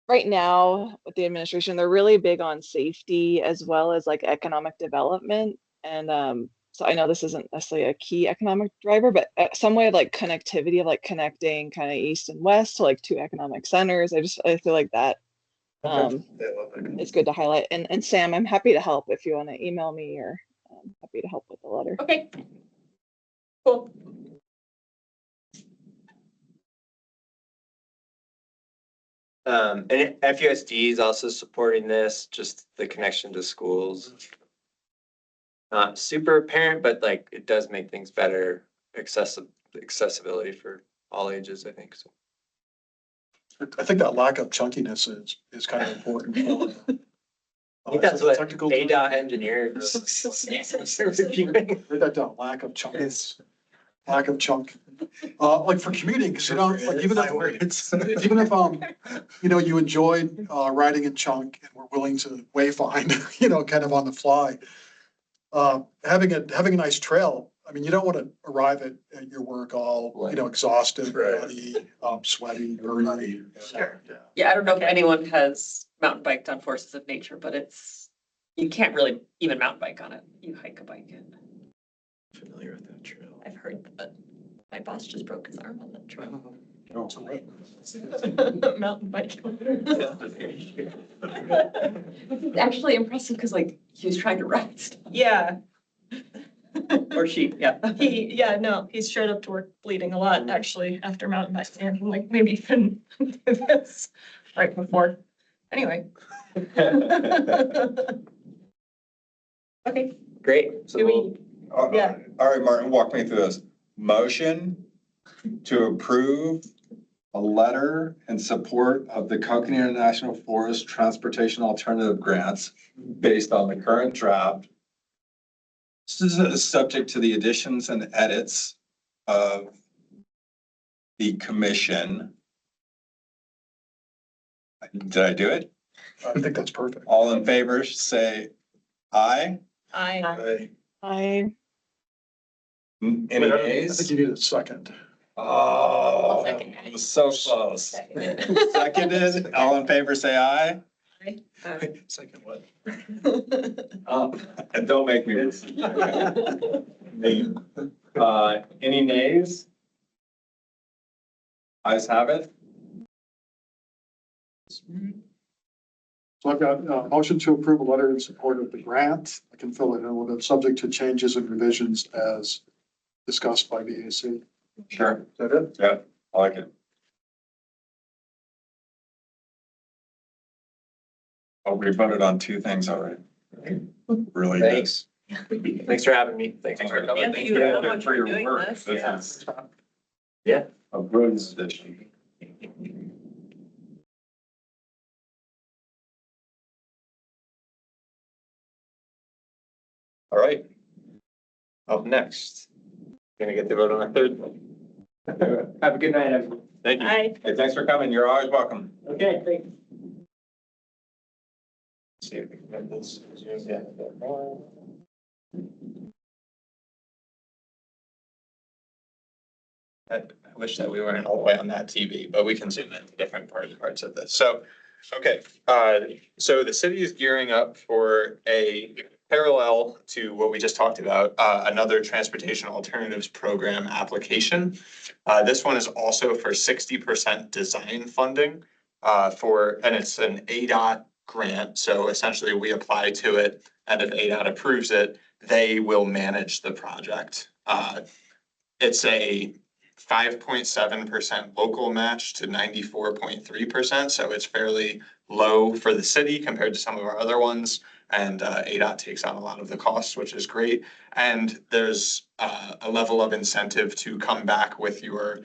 right now with the administration, they're really big on safety as well as like economic development. And so I know this isn't necessarily a key economic driver, but some way of like connectivity of like connecting kind of east and west to like two economic centers. I feel like that it's good to highlight. And Sam, I'm happy to help if you want to email me or happy to help with the letter. Okay. Cool. And FUSD is also supporting this, just the connection to schools. Not super apparent, but like it does make things better, accessibility for all ages, I think, so. I think that lack of chunkiness is kind of important. I think that's what Technical- ADOT engineered. Write that down, lack of chunkiness, lack of chunk. Like for commuting, because you know, like even if, you know, you enjoyed riding in chunk and were willing to wayfind, you know, kind of on the fly. Having a nice trail, I mean, you don't want to arrive at your work all, you know, exhausted, Right. bloody, sweaty, dirty. Sure. Yeah. Yeah, I don't know if Okay. anyone has mountain biked on Forces of Nature, but you can't really even mountain bike on it. You hike a bike in. Familiar with that trail. I've heard that my boss just broke his arm on that trail. Mountain bike. It's actually impressive because like he was trying to rest. Yeah, Or she, yeah. no, he showed up to work bleeding a lot, actually, after mountain bike, and like maybe even do this right before. Anyway. Okay, Great. do we, Yeah. All right, Martin, walk me through this. Motion to approve a letter in support of the Coconino National Forest Transportation Alternative Grants based on the current draft. This is subject to the additions and edits of the commission. Did I do it? I think that's perfect. All in favor, say aye. I, I, Any I think nays? you need a second. Oh, Second. it was so close. Seconded. Seconded, all in favor, say aye. Second what? And don't make me. Any nays? Ayes have it. So I've got a motion to approve a letter in support of the grant. I can fill it in with it, subject to changes and revisions as discussed by the AC. Sure. Is that it? Yeah, I like it. Oh, we voted on two things already. Really good. Thanks. Thanks for having me. Thanks for coming. Thank you so much For your doing work. this. This is Yeah. a brilliant addition. All right. Up next, gonna get the vote on a third one. Have a good night, everyone. Thank you. I, Hey, thanks for coming. You're always welcome. Okay, thanks. See if we can get this. Yeah. I wish that we weren't all the way on that TV, but we can zoom in to different parts of this. So, okay, so the city is gearing up for a parallel to what we just talked about, another transportation alternatives program application. This one is also for 60% design funding, and it's an ADOT grant. So essentially we apply to it, and if ADOT approves it, they will manage the project. It's a 5.7% local match to 94.3%, so it's fairly low for the city compared to some of our other ones. And ADOT takes on a lot of the costs, which is great. And there's a level of incentive to come back with your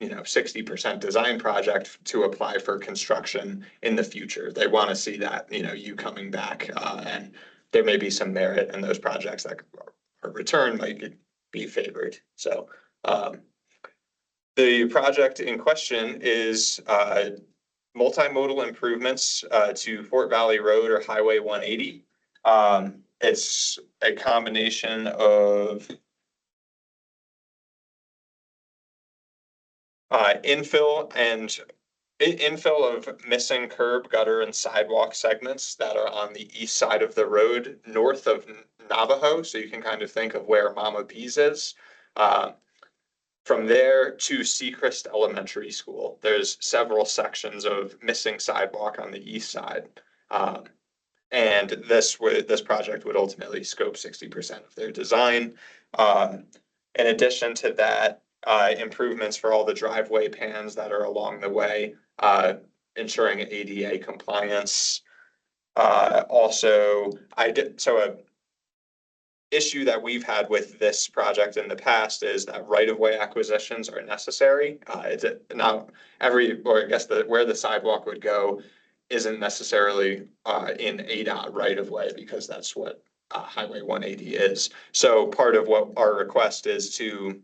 60% design project to apply for construction in the future. They want to see that, you coming back, and there may be some merit in those projects that are returned might be favored. So the project in question is multimodal improvements to Fort Valley Road or Highway 180. It's a combination of infill of missing curb, gutter, and sidewalk segments that are on the east side of the road north of Navajo. So you can kind of think of where Mama P's is. From there to Seacrest Elementary School, there's several sections of missing sidewalk on the east side. And this project would ultimately scope 60% of their design. In addition to that, improvements for all the driveway pans that are along the way, ensuring ADA compliance. Also, issue that we've had with this project in the past is that right-of-way acquisitions are necessary. It's not or I guess where the sidewalk would go isn't necessarily in ADOT right-of-way because that's what Highway 180 is. So part of what our request is to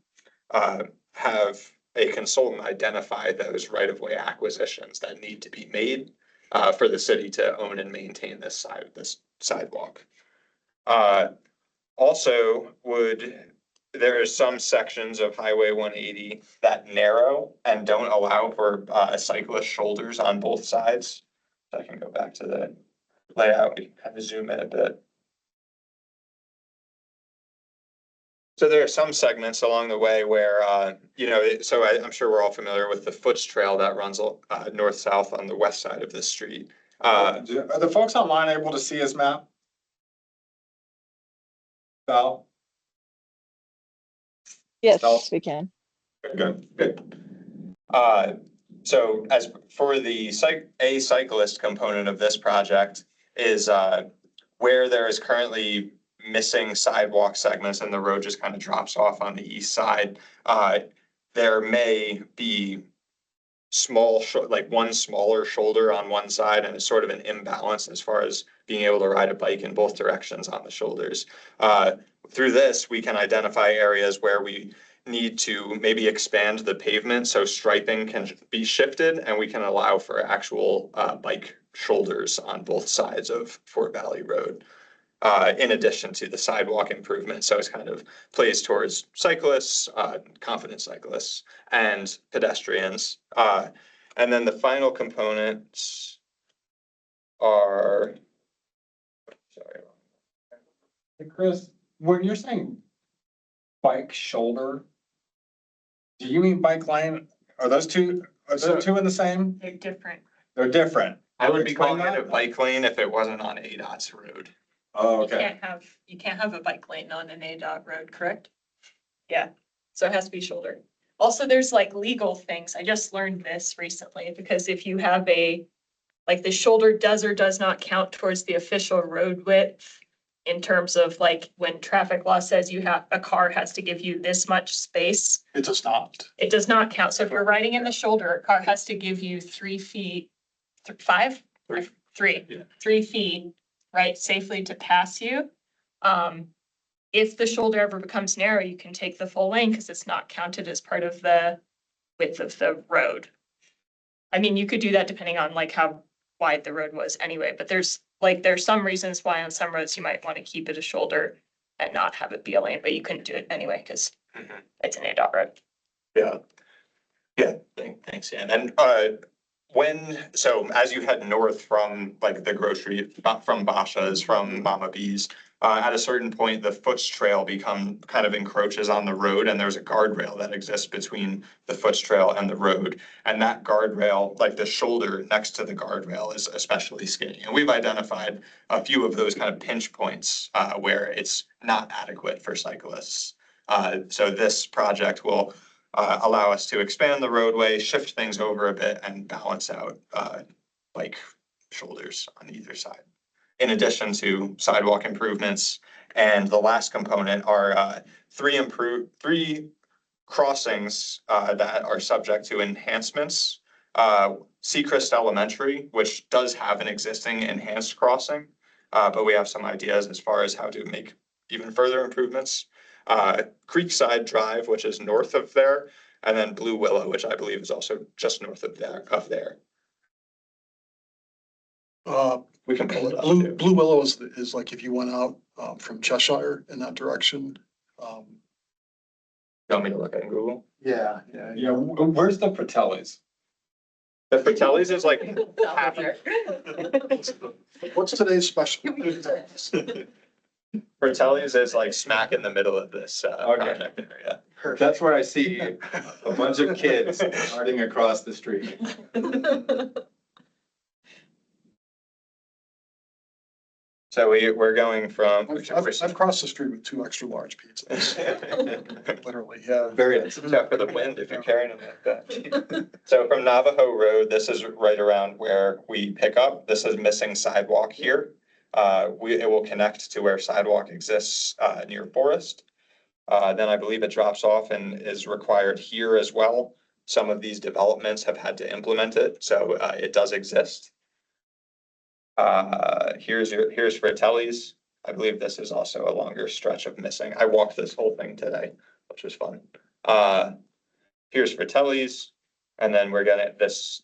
have a consultant identify those right-of-way acquisitions that need to be made for the city to own and maintain this sidewalk. Also, there are some sections of Highway 180 that narrow and don't allow for cyclist shoulders on both sides. So I can go back to the layout, we can kind of zoom in a bit. So there are some segments along the way where, I'm sure we're all familiar with the Foots Trail that runs north-south on the west side of the street. Are the folks online able to see his map? Val? Yes, Stealth? we can. Good, good. So as for the cyclist component of this project is where there is currently missing sidewalk segments and the road just kind of drops off on the east side. There may be like one smaller shoulder on one side, and it's sort of an imbalance as far as being able to ride a bike in both directions on the shoulders. Through this, we can identify areas where we need to maybe expand the pavement so striping can be shifted and we can allow for actual bike shoulders on both sides of Fort Valley Road. In addition to the sidewalk improvement. So it's kind of plays towards cyclists, confident cyclists and pedestrians. And then the final components are, sorry. Hey, Chris, when you're saying bike shoulder, do you mean bike lane? Are those two in the same? They're different. They're different. I would be Explain calling it a that? bike lane if it wasn't on ADOT's road. Oh, You okay. can't have a bike lane on an ADOT road, correct? Yeah, so it has to be shoulder. Also, there's like legal things. I just learned this recently because if you have like the shoulder does or does not count towards the official road width in terms of like when traffic law says a car has to give you this much space, It does not. it does not count. So if you're riding in the shoulder, a car has to give you 3 feet, 5? Three. Yeah. 3 feet, right, safely to pass you. If the shoulder ever becomes narrow, you can take the full lane because it's not counted as part of the width of the road. I mean, you could do that depending on like how wide the road was anyway, but there's some reasons why on some roads you might want to keep it a shoulder and not have it be a lane, but you couldn't do it anyway because it's an ADOT road. Yeah. Yeah, thanks, Ann. And so as you head north from like the grocery, from Basha's, from Mama B's, at a certain point, the Foots Trail kind of encroaches on the road, and there's a guardrail that exists between the Foots Trail and the road. And that guardrail, like the shoulder next to the guardrail, is especially skinny. And we've identified a few of those kind of pinch points where it's not adequate for cyclists. So this project will allow us to expand the roadway, shift things over a bit, and balance out bike shoulders on either side. In addition to sidewalk improvements, and the last component are three crossings that are subject to enhancements. Seacrest Elementary, which does have an existing enhanced crossing, but we have some ideas as far as how to make even further improvements. Creekside Drive, which is north of there, and then Blue Willow, which I believe is also just north of there. We can pull it up too. Blue Willow is like if you went out from Cheshire in that direction. You want me to look at Google? Yeah. Yeah, where's the Fratellis? The Fratellis is like half. What's today's special? Fratellis is like smack in the middle of this project area. That's where I see a bunch of kids darting across the street. So we're going from. I've crossed the street with 2 extra large pizzas. Literally, yeah. Very Except for the wind, if you're carrying them like that. So from Navajo Road, this is right around where we pick up. This is missing sidewalk here. It will connect to where sidewalk exists near Forest. Then I believe it drops off and is required here as well. Some of these developments have had to implement it, so it does exist. Here's Fratelli's. I believe this is also a longer stretch of missing. I walked this whole thing today, which was fun. Here's Fratelli's, and then we're gonna, this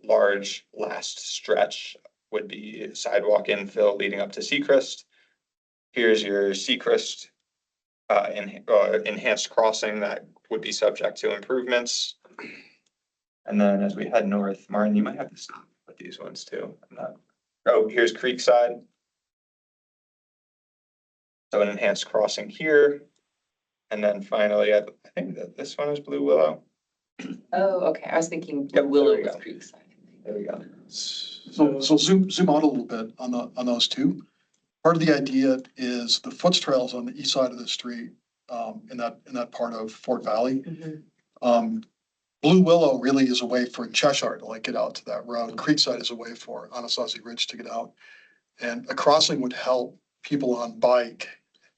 large last stretch would be sidewalk infill leading up to Seacrest. Here's your Seacrest enhanced crossing that would be subject to improvements. And then as we head north, Martin, you might have to stop with these ones too. Here's Creekside. So an enhanced crossing here, And then finally, I think that this one is Blue Willow. Oh, okay. I was thinking Yep, Willow there we was go. Creekside. There we go. So zoom out a little bit on those two. Part of the idea is the foot trails on the east side of the street, in that part of Fort Valley. Blue Willow really is a way for Cheshire to like get out to that road. Creekside is a way for Anasazi Ridge to get out. And a crossing would help people on bike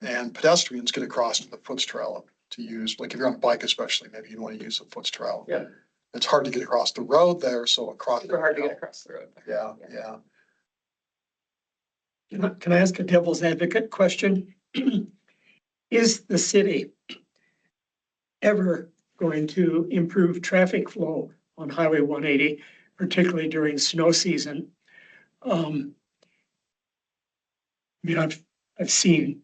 and pedestrians get across to the foot trail to use, like if you're on a bike especially, maybe you want to use the foot trail. Yeah. It's hard to get across the road there, so across. Super hard to get across the road. Yeah, yeah. Can I ask a devil's advocate question? Is the city ever going to improve traffic flow on Highway 180, particularly during snow season? I mean, I've seen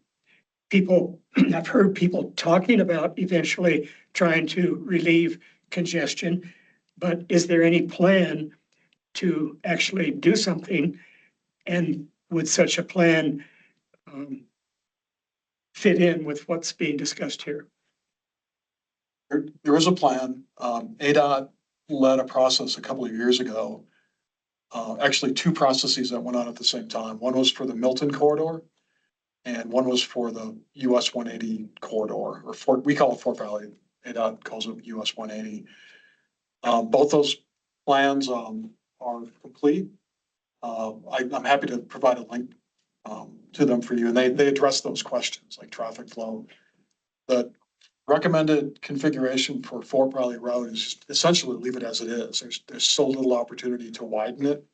people, I've heard people talking about eventually trying to relieve congestion, but is there any plan to actually do something? And would such a plan fit in with what's being discussed here? There is a plan. ADOT led a process a couple of years ago. Actually, two processes that went on at the same time. One was for the Milton corridor, and one was for the US 180 corridor, or we call it Fort Valley. ADOT calls it US 180. Both those plans are complete. I'm happy to provide a link to them for you, and they address those questions like traffic flow. The recommended configuration for Fort Valley Road is just essentially leave it as it is. There's so little opportunity to widen it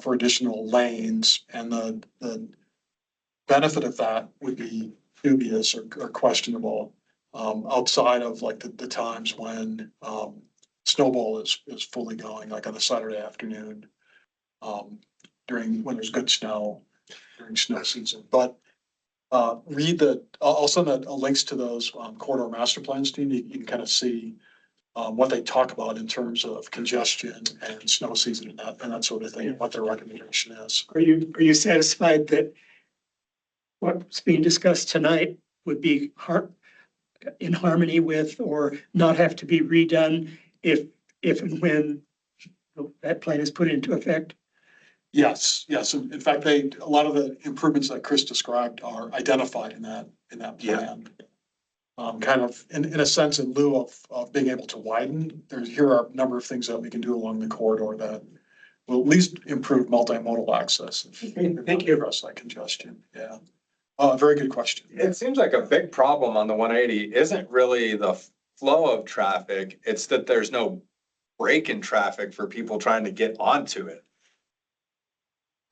for additional lanes, and the benefit of that would be dubious or questionable outside of like the times when snowball is fully going, like on a Saturday afternoon when there's good snow during snow season. But I'll send links to those corridor master plans to you. You can kind of see what they talk about in terms of congestion and snow season and that sort of thing, and what their recommendation is. Are you satisfied that what's being discussed tonight would be in harmony with or not have to be redone if and when that plan is put into effect? Yes. In fact, a lot of the improvements that Chris described are identified in that plan. Kind of in a sense, in lieu of being able to widen, here are a number of things that we can do along the corridor that will at least improve multimodal access. Thank you. Address that congestion. Yeah. Very good question. It seems like a big problem on the 180 isn't really the flow of traffic. It's that there's no break in traffic for people trying to get onto it.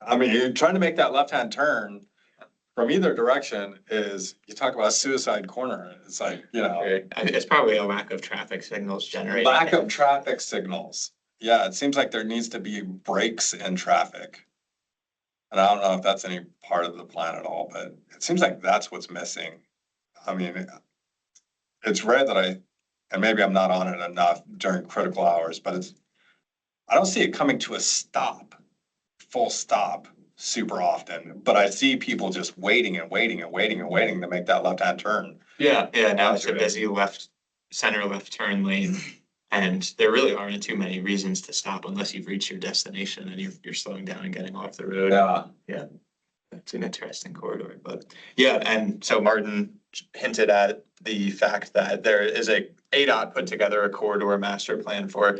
I mean, you're trying to make that left-hand turn from either direction you talk about a suicide corner. It's like, It's probably a lack of traffic signals generated. lack of traffic signals. Yeah, it seems like there needs to be breaks in traffic. And I don't know if that's any part of the plan at all, but it seems like that's what's missing. I mean, it's rare that and maybe I'm not on it enough during critical hours, but I don't see it coming to a full stop super often, but I see people just waiting to make that left-hand turn. Yeah, now it's a busy center left turn lane. And there really aren't too many reasons to stop unless you've reached your destination and you're slowing down and getting off the road. Yeah. It's an interesting corridor, but yeah, and so Martin hinted at the fact that there is ADOT put together a corridor master plan for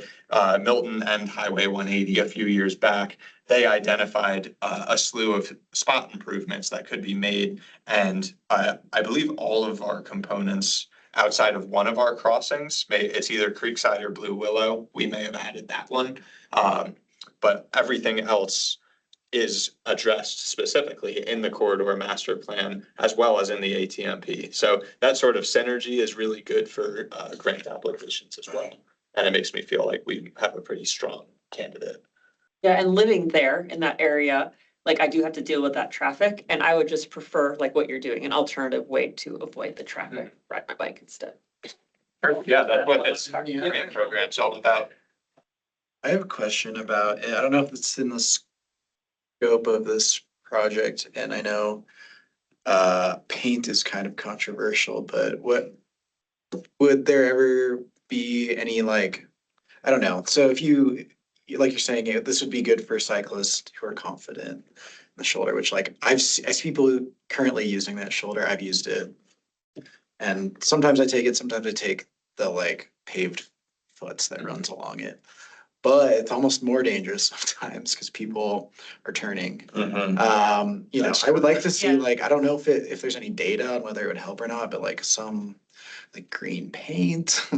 Milton and Highway 180 a few years back. They identified a slew of spot improvements that could be made, and I believe all of our components outside of one of our crossings, it's either Creekside or Blue Willow, we may have added that one, but everything else is addressed specifically in the corridor master plan as well as in the ATMP. So that sort of synergy is really good for grant applications as well. And it makes me feel like we have a pretty strong candidate. Yeah, and living there in that area, like I do have to deal with that traffic, and I would just prefer like what you're doing, an alternative way to avoid the traffic, ride my bike instead. Yeah, that's what this grant program's all about. I have a question about, I don't know if it's in the scope of this project, and I know paint is kind of controversial, but would there ever be any like, I don't know. So if like you're saying, this would be good for cyclists who are confident in the shoulder, which like I see people currently using that shoulder. I've used it. And sometimes I take it, sometimes I take the like paved foots that runs along it. But it's almost more dangerous sometimes because people are turning. I would like to see Yeah. like, I don't know if there's any data on whether it would help or not, but like some like green paint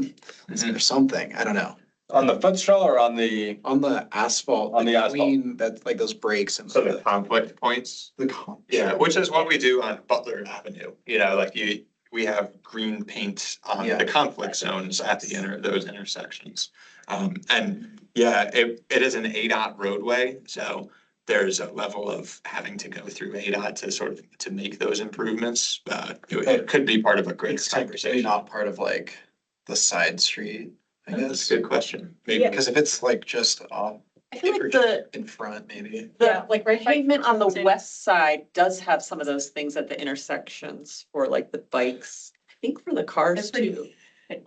or something. I don't know. On the foot stroll or on the, On the asphalt, On the asphalt. between that, like those breaks and So the conflict points, yeah, which is what we do on Butler Avenue, like we have green paint on Yeah. the conflict zones at those intersections. And yeah, it is an ADOT roadway, so there's a level of having to go through ADOT to sort of, to make those improvements. It could be part of a great It's technically conversation. not part of like the side street, I That's guess. a good question. Maybe. Because if it's like just off I feel like the, in front, maybe. Yeah, like right by pavement on the Clemson. west side does have some of those things at the intersections for like the bikes. I think for the cars That's pretty- too.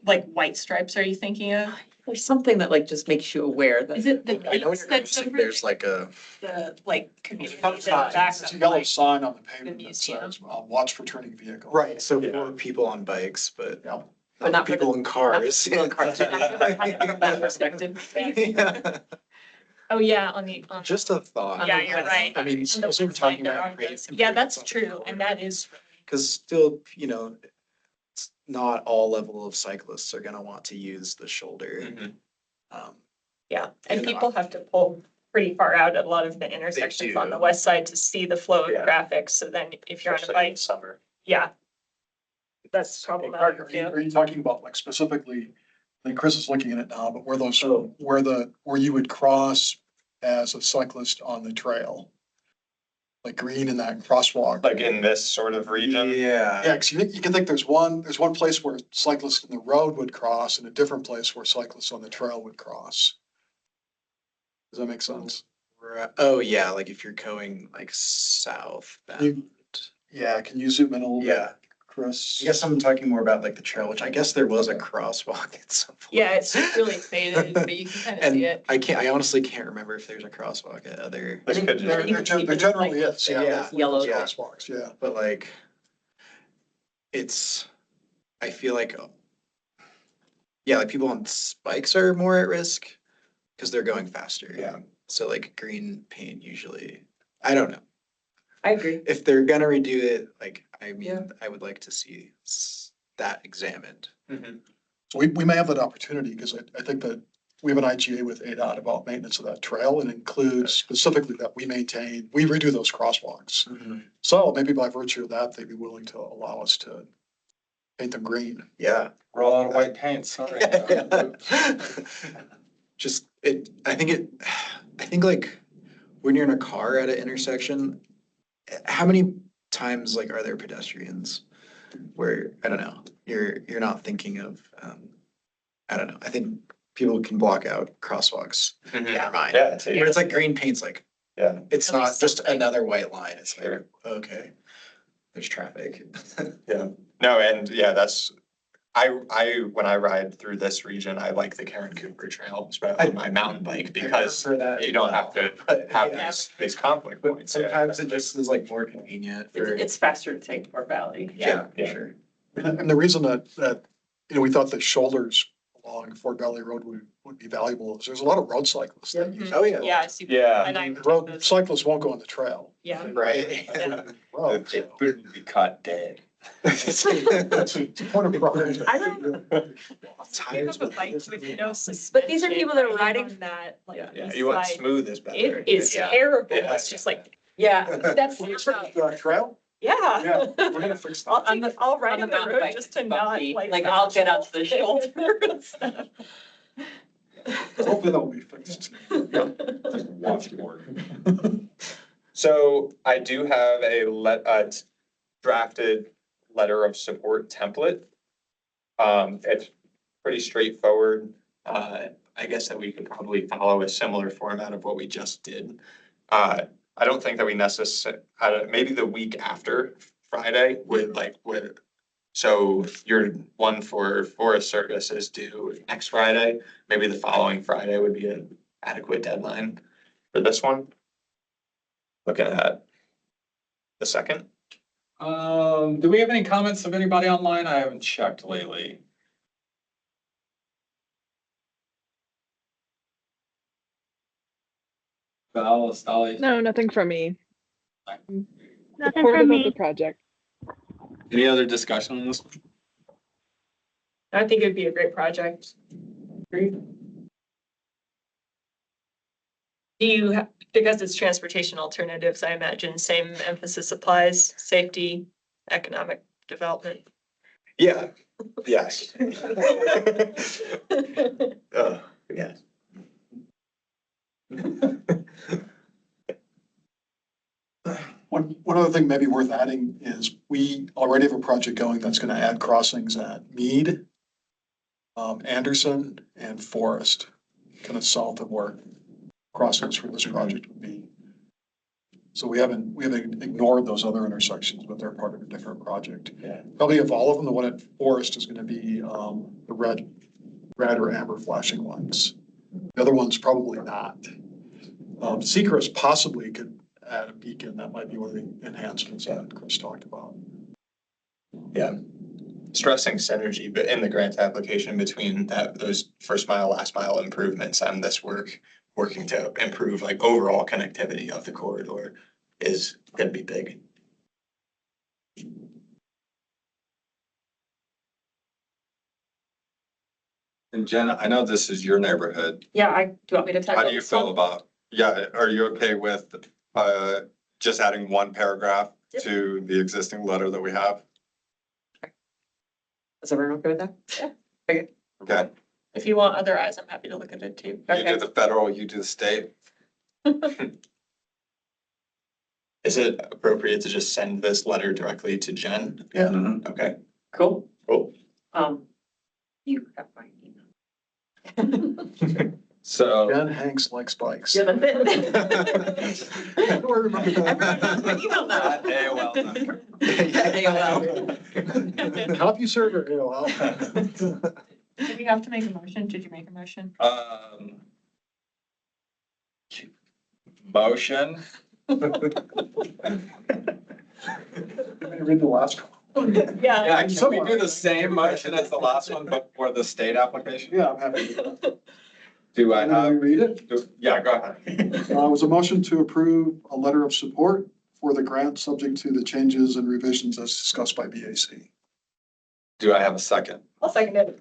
Like white stripes, are you thinking of? There's something that like just makes you aware that. Is it the I know lights you're that's saying over there's like a, the like community It's that backs a up, yellow like, sign on the pavement that museum. says, watch for turning vehicle. right, so Yeah. for people on bikes, but Yeah. But not for people in cars. people in cars. That perspective. Yeah. Oh, yeah, on the. Just a thought. Yeah, you're right. I mean, On the as we were west side, talking there about. are those. Yeah, that's true, and that is. Because still, it's not all level of cyclists are gonna want to use the shoulder. Mhm. Yeah, and You know, people have to pull pretty far out at a lot of the intersections on the do. west side to see the flow of Yeah. traffic, so then if you're on a Especially in bike, summer. yeah. That's Hey, Clark, problematic, are you, yeah. are you talking about like specifically, I think Chris is looking at it now, but where those, Oh. where you would cross as a cyclist on the trail? Like green in that crosswalk. Like in this sort of region. Yeah, Yeah, because you can think there's one place where cyclists in the road would cross and a different place where cyclists on the trail would cross. Does that make sense? oh, yeah, like if you're going like south. You- Yeah, can you zoom in a little bit, Yeah, Chris? I guess I'm talking more about like the trail, which I guess there was a crosswalk at some point. Yeah, it's really faded, but you can kind of And see it. I honestly can't remember if there's a crosswalk at other, This could just There, be- there generally is, yeah. Yeah. Yellow. Yeah. Crosswalks, yeah. but like, I feel like, yeah, like people on bikes are more at risk because they're going faster. Yeah. So like green paint usually, I don't know. I agree. If they're gonna redo it, like, I Yeah. mean, I would like to see that examined. Mhm. So we may have that opportunity because I think that we have an IGA with ADOT about maintenance of that trail and includes specifically that we redo those crosswalks. So maybe by virtue of that, they'd be willing to allow us to paint them green. Yeah. roll out white paint, sorry. Just I think like when you're in a car at an intersection, how many times like are there pedestrians where, I don't know, you're not thinking of, I don't know, I think people can block out crosswalks in their mind. Yeah, Where it's like green paint's like, yeah. it's At not least just something. another white line. It's like, Sure. okay, there's traffic. Yeah, no, and yeah, when I ride through this region, I like the Karen Cooper Trail, especially on my mountain bike, because For that, you don't have to but, have yeah. these conflict But points. Yeah. sometimes it just is like more convenient for, It's faster to take Fort Valley. yeah, for Yeah. sure. And the reason that, we thought the shoulders along Fort Valley Road would be valuable is there's a lot of road cyclists that use. Oh, yeah. Yeah, I see. Yeah. And I, Road cyclists won't go on the trail. yeah. Right. Road, so. Wouldn't be caught dead. It's a point of pride. I don't, Think of a bike with no suspension. But these are people that are riding riding- on that, like, Yeah, east you want side. smooth is better. It is Yeah. terrible. Yeah. It's just like, yeah, that's, Trail? yeah. Yeah, we're gonna fix that. I'll ride on on the the mountain road bike, just to it's not bumpy. like. Like, I'll get onto the shoulder and stuff. Hopefully that'll be fixed. Washboard. So I do have a drafted letter of support template. It's pretty straightforward. I guess that we could probably follow a similar format of what we just did. I don't think that we maybe the week after Friday so your one for Forest Service is due next Friday. Maybe the following Friday would be an adequate deadline for this one. Looking at the second. Do we have any comments of anybody online? I haven't checked lately. Val, Stali? No, nothing from me. Nothing Supportive from of the me. project. Any other discussion on this? I think it'd be a great project. Agree. Do you, because it's transportation alternatives, I imagine same emphasis applies, safety, economic development. Yeah, yes. Yeah. One other thing maybe worth adding is we already have a project going that's gonna add crossings at Mead, Anderson and Forest, kind of south of where crossings for this project would be. So we haven't ignored those other intersections, but they're part of a different project. Yeah. Probably of all of them, the one at Forest is gonna be, the red or amber flashing lights. The other one's probably not. Seacrest possibly could add a beacon. That might be one of the enhancements that Chris talked about. Yeah. Stressing synergy, but in the grant application between those first mile, last mile improvements and this working to improve like overall connectivity of the corridor is gonna be big. And Jenna, I know this is your neighborhood. Yeah, do you want me to tackle How do you this feel one? about, yeah, are you okay with just adding one paragraph Yep. to the existing letter that we have? Is everyone okay with that? Yeah. Okay, If you want other eyes, I'm happy to look at it too. you do Okay. the federal, you do the state. Is it appropriate to just send this letter directly to Jen? Yeah. Okay, Cool. cool. You have my email. So. Jen Hanks likes bikes. Yeah, that's it. Everyone remember that. Everyone knows my email now. At AOL. AOL. CompuServe or AOL? Did we have to make a motion? Did you make a motion? Motion. Read the last one. Yeah. Yeah, can we do the same motion as the last one, but for the state application? Yeah, I'm happy to do that. Do I Can we have? read it? Yeah, go ahead. It was a motion to approve a letter of support for the grant, subject to the changes and revisions as discussed by BAC. Do I have a second? I'll second it.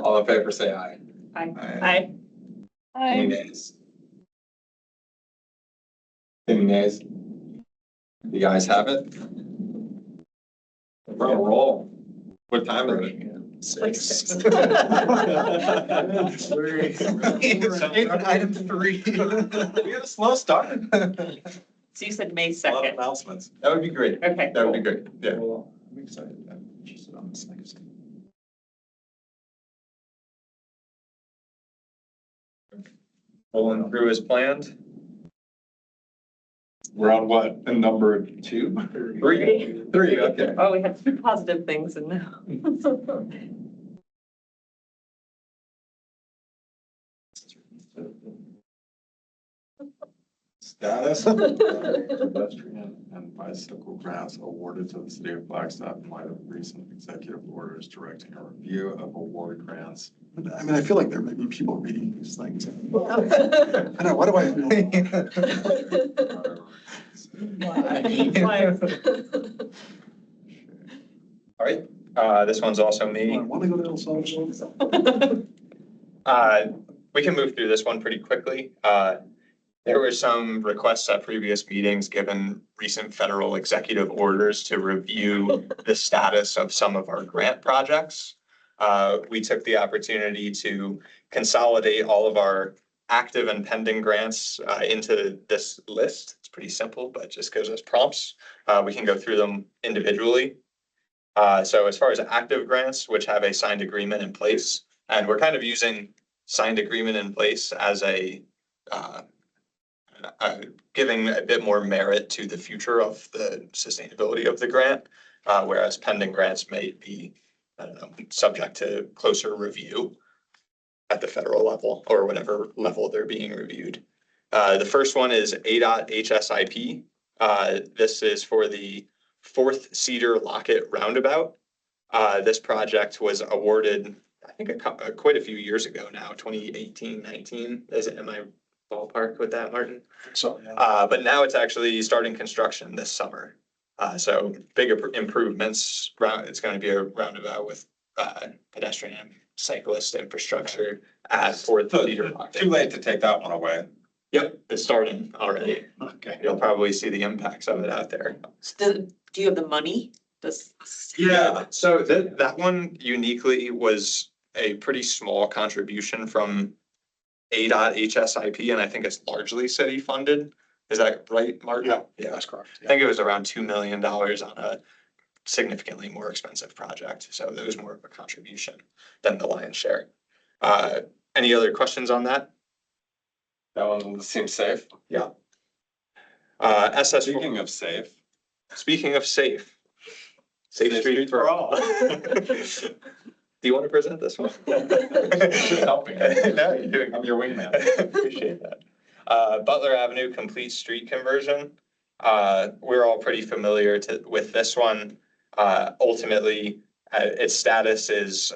All in favor, say aye. Aye. Any nays? Any nays? The guys have it? We're on a roll. What time is it? Like six. Item 3. We had a slow start. So you said May A lot of 2nd. announcements. That would be great. Okay. That would be great. Yeah. Well, I'm excited. I'm interested on this next. Rolling through as planned. We're on what? Number 2? 3. 3, okay. Oh, we had 2 positive things and now. Status of pedestrian and bicycle grants awarded to the city of Flagstaff in light of recent executive orders directing a review of award grants. I mean, I feel like there may be people reading these things. I know, why do I feel? All right, this one's also me. I want to go to El Salvador. We can move through this one pretty quickly. There were some requests at previous meetings, given recent federal executive orders to review the status of some of our grant projects. We took the opportunity to consolidate all of our active and pending grants into this list. It's pretty simple, but just gives us prompts. We can go through them individually. So as far as active grants, which have a signed agreement in place, and we're kind of using signed agreement in place as a giving a bit more merit to the future of the sustainability of the grant, whereas pending grants may be, I don't know, subject to closer review at the federal level or whatever level they're being reviewed. The first one is ADOT HSIP. This is for the Fourth Cedar Locket Roundabout. This project was awarded, I think, quite a few years ago now, 2018, 19. Am I ballpark with that, Martin? So, yeah. But now it's actually starting construction this summer. So big improvements. It's going to be a roundabout with pedestrian and cyclist infrastructure at Fourth Cedar Locket. Too late to take that one away. Yep, it's starting already. Okay. You'll probably see the impacts of it out there. Do you have the money? Yeah, so that one uniquely was a pretty small contribution from ADOT HSIP, and I think it's largely city funded. Is that right, Martin? Yeah, Yeah, that's correct. I think it was around $2 million on a significantly more expensive project. So there was more of a contribution than the lion's share. Any other questions on that? That one seems safe. Yeah. SS. Speaking of safe. Speaking of safe. Safe street for all. Do you want to present this one? Just helping. No, you're doing. I'm your wingman. Appreciate that. Butler Avenue complete street conversion. We're all pretty familiar with this one. Ultimately, its status is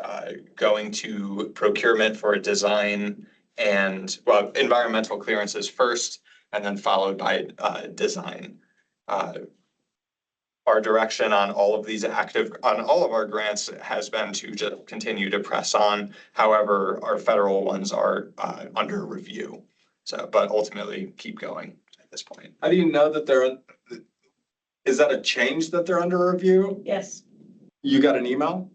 going to procurement for a design and, well, environmental clearances first, and then followed by design. Our direction on all of these on all of our grants has been to just continue to press on. However, our federal ones are under review. So, but ultimately keep going at this point. How do you know that is that a change that they're under review? Yes. You got an email?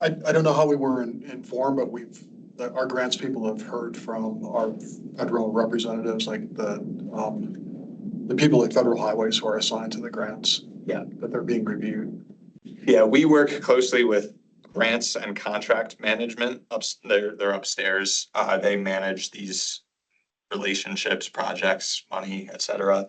I don't know how we were informed, but our grants people have heard from our federal representatives, like the people at Federal Highways who are assigned to the grants. Yeah. That they're being reviewed. Yeah, we work closely with grants and contract management. They're upstairs. They manage these relationships, projects, money, et cetera.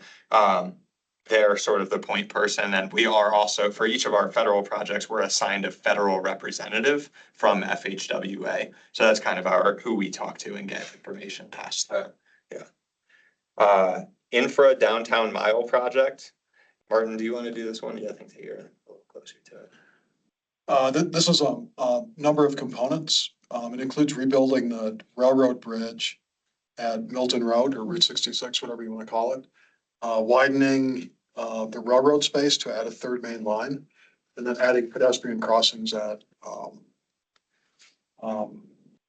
They're sort of the point person, and we are also, for each of our federal projects, we're assigned a federal representative from FHWA. So that's kind of who we talk to and get information past that. Yeah. Infra Downtown Mile Project. Martin, do you want to do this one? Yeah, I think that you're a little closer to it. This is a number of components. It includes rebuilding the railroad bridge at Milton Road or Route 66, whatever you want to call it. Widening the railroad space to add a third main line, and then adding pedestrian crossings at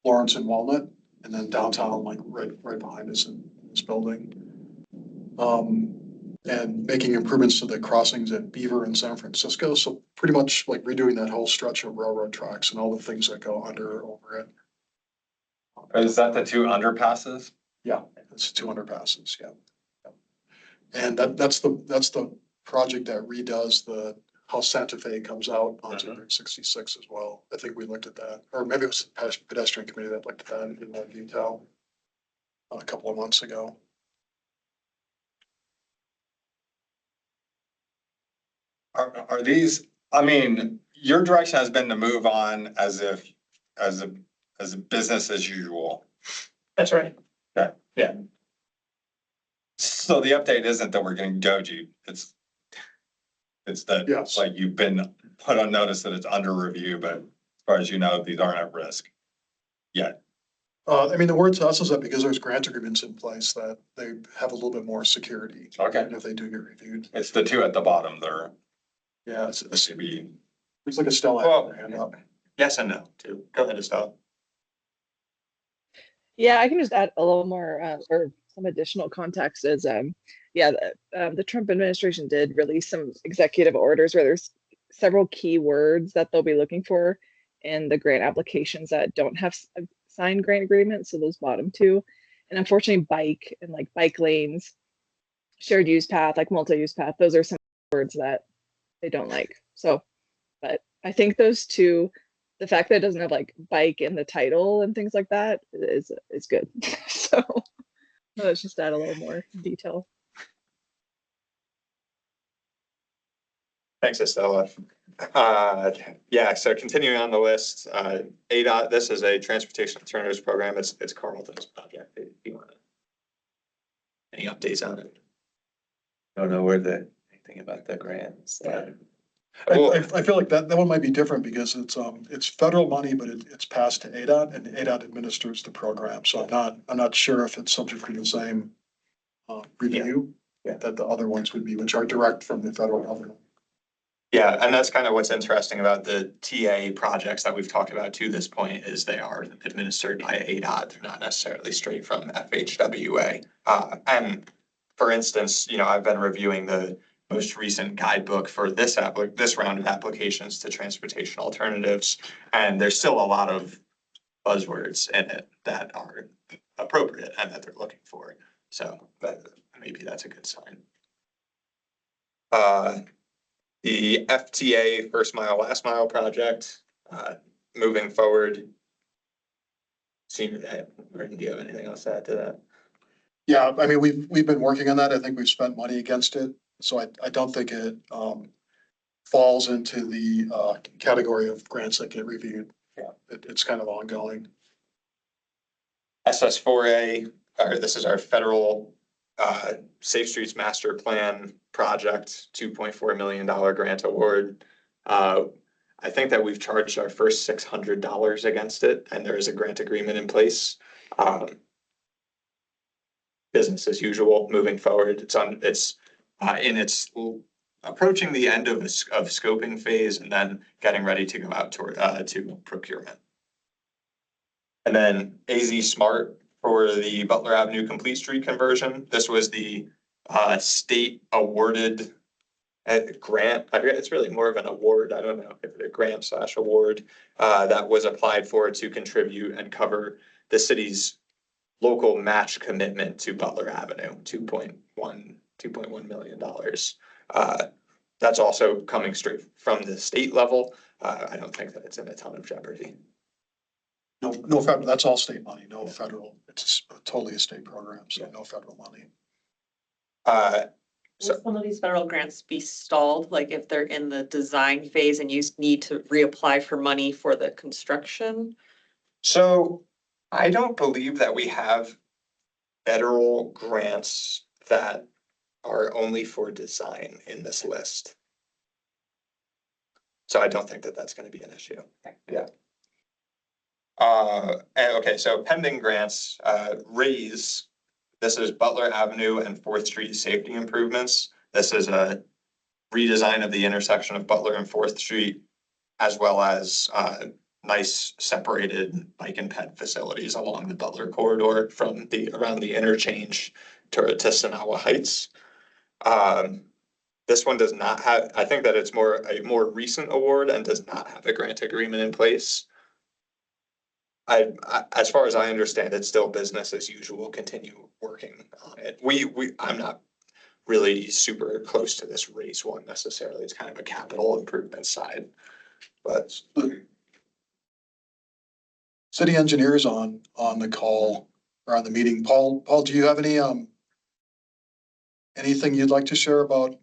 Lawrence and Walnut, and then downtown, like right behind us in this building. And making improvements to the crossings at Beaver and San Francisco. So pretty much like redoing that whole stretch of railroad tracks and all the things that go under or over it. Is that the two underpasses? Yeah, it's 2 underpasses, yeah. And that's the project that redoes how Santa Fe comes out onto Route 66 as well. I think we looked at that, or maybe it was the pedestrian committee that looked at that in more detail a couple of months ago. Are these, I mean, your direction has been to move on as a business as usual. That's right. Okay. Yeah. So the update isn't that we're getting doji, it's that, Yes. like, you've been put on notice that it's under review, but as far as you know, these aren't at risk yet. I mean, the word to us is that because there's grant agreements in place that they have a little bit more security. Okay. If they do get reviewed. It's the two at the bottom there. Yeah, it's Maybe. looks like Estella Well, had her hand up. yes and no, too. Go ahead, Estelle. Yeah, I can just add a little more or some additional context is the Trump administration did release some executive orders where there's several key words that they'll be looking for in the grant applications that don't have signed grant agreements. So those bottom two, and unfortunately bike and like bike lanes, shared use path, like multi-use path, those are some words that they don't like. So, but I think those two, the fact that it doesn't have like bike in the title and things like that is good. So Let's just add a little more detail. Thanks, Estella. Yeah, so continuing on the list, ADOT, this is a transportation alternatives program. It's Carlton's project. If you want any updates on it? Don't know anything about the grants. I feel like that one might be different because it's federal money, but it's passed to ADOT and ADOT administers the program. So I'm not sure if it's subject to the same review that the other ones would be, which are direct from the federal government. Yeah, and that's kind of what's interesting about the TA projects that we've talked about to this point is they are administered by ADOT. They're not necessarily straight from FHWA. And for instance, I've been reviewing the most recent guidebook for this round of applications to transportation alternatives, and there's still a lot of buzzwords in it that are appropriate and that they're looking for. So maybe that's a good sign. The FTA, first mile, last mile project, moving forward. Senior, do you have anything else to add to that? Yeah, I mean, we've been working on that. I think we've spent money against it. So I don't think it falls into the category of grants that get reviewed. Yeah, it's kind of ongoing. SS4A, this is our federal Safe Streets Master Plan project, $2.4 million grant award. I think that we've charged our first $600 against it, and there is a grant agreement in place. Business as usual moving forward. It's approaching the end of scoping phase and then getting ready to go out to procurement. And then AZ Smart for the Butler Avenue Complete Street conversion. This was the state awarded grant. I forget, it's really more of an award. I don't know if it's a grant / award that was applied for to contribute and cover the city's local match commitment to Butler Avenue, $2.1 million. That's also coming straight from the state level. I don't think that it's in a ton of jeopardy. No federal, that's all state money, no federal. It's totally a state program, so no federal money. Will some of these federal grants be stalled, like if they're in the design phase and you need to reapply for money for the construction? So I don't believe that we have federal grants that are only for design in this list. So I don't think that that's going to be an issue. Yeah. And okay, so pending grants, RAISE. This is Butler Avenue and 4th Street safety improvements. This is a redesign of the intersection of Butler and 4th Street, as well as nice separated bike and ped facilities along the Butler corridor from around the interchange to Sanawa Heights. This one does not have, I think that it's a more recent award and does not have a grant agreement in place. As far as I understand, it's still business as usual, continue working on it. I'm not really super close to this race one necessarily. It's kind of a capital improvement side, but. City engineers on the call or on the meeting. Paul, do you have anything you'd like to share about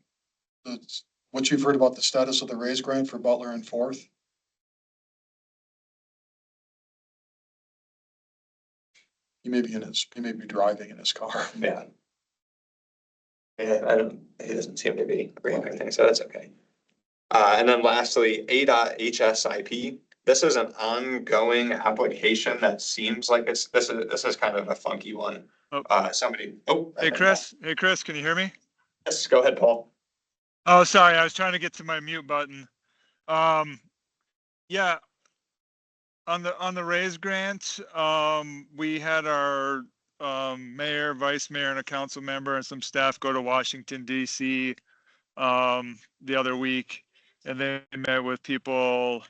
what you've heard about the status of the RAISE grant for Butler and 4th? He may be driving in his car. Yeah. Yeah, he doesn't seem to be reacting, so that's okay. And then lastly, ADOT HSIP. This is an ongoing application that seems like this is kind of a funky one. Hey Chris, can you hear me? Yes, go ahead, Paul. Oh, sorry, I was trying to get to my mute button. Yeah, on the RAISE grant, we had our mayor, vice mayor, and a council member and some staff go to Washington, D.C. The other week, and they met with people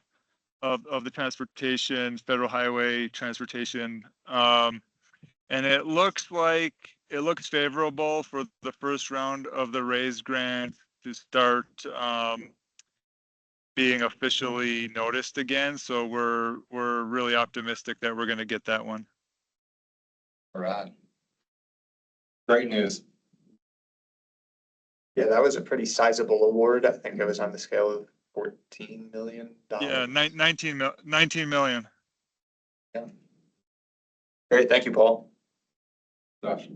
of the transportation, federal highway transportation. And it looks favorable for the first round of the RAISE grant to start being officially noticed again. So we're really optimistic that we're going to get that one. All right. Great news. Yeah, that was a pretty sizable award. I think it was on the scale of $14 million. Yeah, 19 million. Great, thank you, Paul. Josh.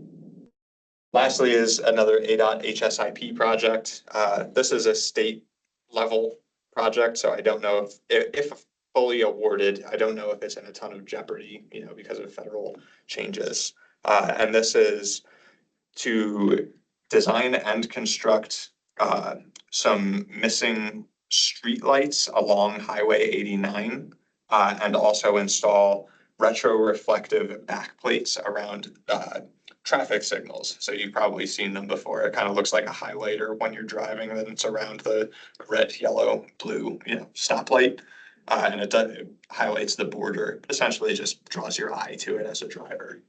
Lastly is another ADOT HSIP project. This is a state level project, so I don't know if fully awarded, I don't know if it's in a ton of jeopardy, you know, because of federal changes. And this is to design and construct some missing streetlights along Highway 89, and also install retro-reflective backplates around traffic signals. So you've probably seen them before. It kind of looks like a highlighter when you're driving, and it's around the red, yellow, blue, you know, stoplight. And it highlights the border, essentially just draws your eye to it as a driver.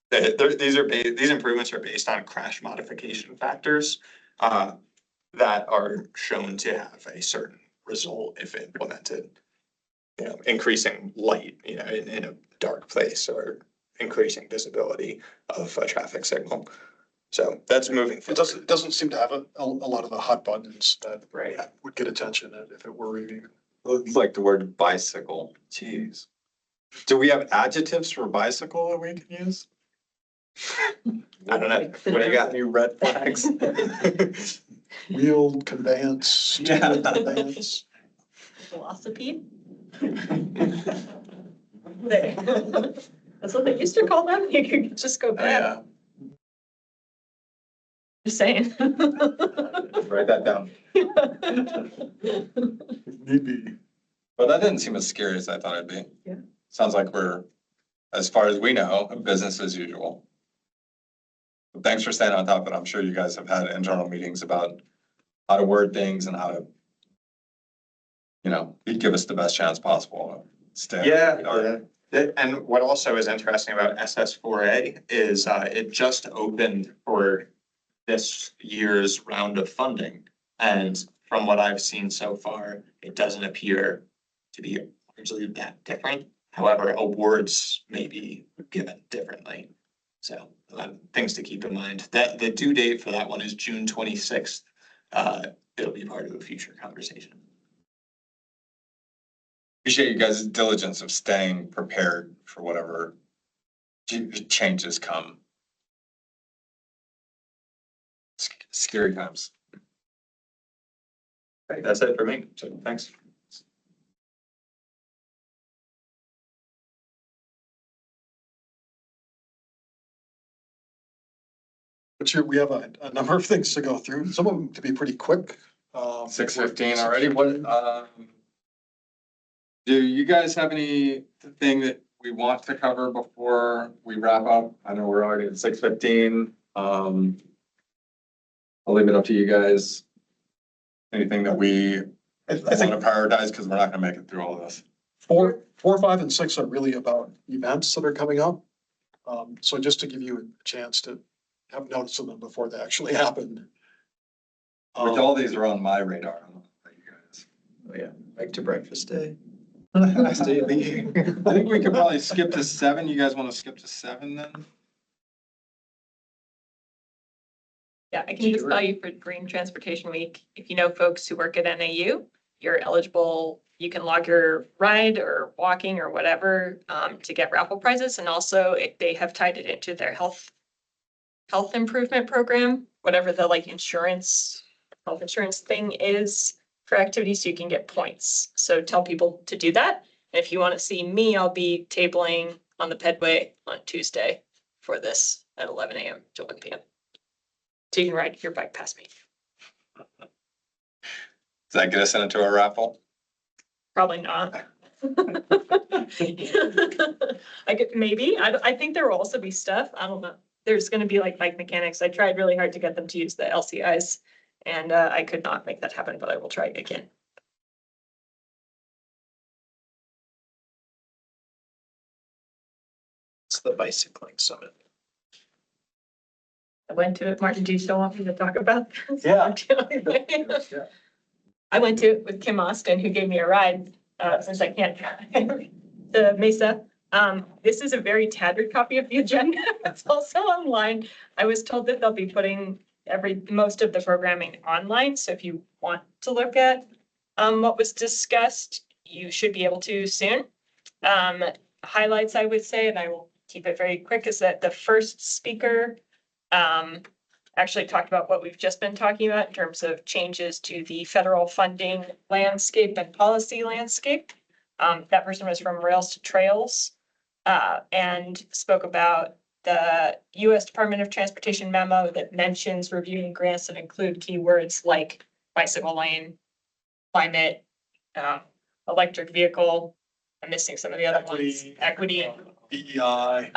These improvements are based on crash modification factors that are shown to have a certain result if implemented. You know, increasing light, you know, in a dark place, or increasing visibility of a traffic signal. So that's moving It forward. doesn't seem to have a lot of the hot buttons that Right. would get attention if it were reviewed. Looks like the word bicycle. Jeez. Do we have adjectives for bicycle that we can use? I don't know. What do you got? Any red flags? Wheeled conveyance, Yeah. two-wheeled conveyance. Velocipede? That's what they used to call them. You could just go back. Yeah, Just saying. write that down. Need be. But that didn't seem as scary as I thought it'd be. Yeah. Sounds like we're, as far as we know, business as usual. But thanks for staying on top of it. I'm sure you guys have had internal meetings about how to word things and how to, you know, give us the best chance possible to stay. Yeah. And what also is interesting about SS4A is it just opened for this year's round of funding. And from what I've seen so far, it doesn't appear to be largely that different. However, awards may be given differently. So things to keep in mind. That the due date for that one is June 26th. It'll be part of a future conversation. Appreciate you guys' diligence of staying prepared for whatever changes come. Scary times. Right, that's it for me. So thanks. But we have a number of things to go through, some of them to be pretty quick. 6:15 already, do you guys have anything that we want to cover before we wrap up? I know we're already at 6:15. I'll leave it up to you guys. Anything that we I want think to prioritize, because we're not gonna make it through all of this. 4, 5, and 6 are really about events that are coming up. So just to give you a chance to have notice of them before they actually happen. Which all these are on my radar. I don't know about you guys. Oh, yeah, back to breakfast day. I think we could probably skip to 7. You guys want to skip to 7 then? Yeah, I can just tell you for Green Transportation Week, if you know folks who work at NAU, you're eligible, you can log your ride or walking or whatever to get raffle prizes. And also they have tied it into their health improvement program, whatever the like health insurance thing is for activities, you can get points. So tell people to do that. And if you want to see me, I'll be tabling on the Pedway on Tuesday for this at 11 a.m. to 1 p.m. So you can ride your bike past me. Does that get us into a raffle? Probably not. I could, maybe, I think there will also be stuff, I don't know. There's gonna be like bike mechanics. I tried really hard to get them to use the LCIs and I could not make that happen, but I will try again. It's the bicycling summit. I went to it. Martin, do you still want me to talk about this? Yeah. I went to it with Kim Austin, who gave me a ride, since I can't drive, to Mesa This is a very tattered copy of the agenda. It's also online. I was told that they'll be putting most of the programming online, so if you want to look at what was discussed, you should be able to soon. Highlights, I would say, and I will keep it very quick, is that the first speaker actually talked about what we've just been talking about in terms of changes to the federal funding landscape and policy landscape. That person was from Rails to Trails and spoke about the U.S. Department of Transportation memo that mentions reviewing grants that include keywords like bicycle lane, climate, electric vehicle. I'm missing some of the other ones. Equity. DEI.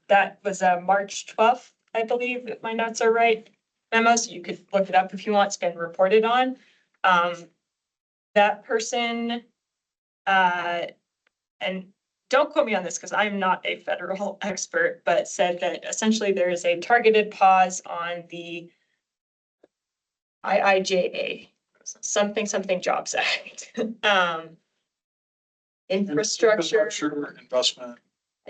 That was a March 12th, I believe, if my notes are right, memo, so you could look it up if you want. It's been reported on. That person, and don't quote me on this because I'm not a federal expert, but said that essentially there is a targeted pause on the IIJA, something Jobs Act. Infrastructure Investment,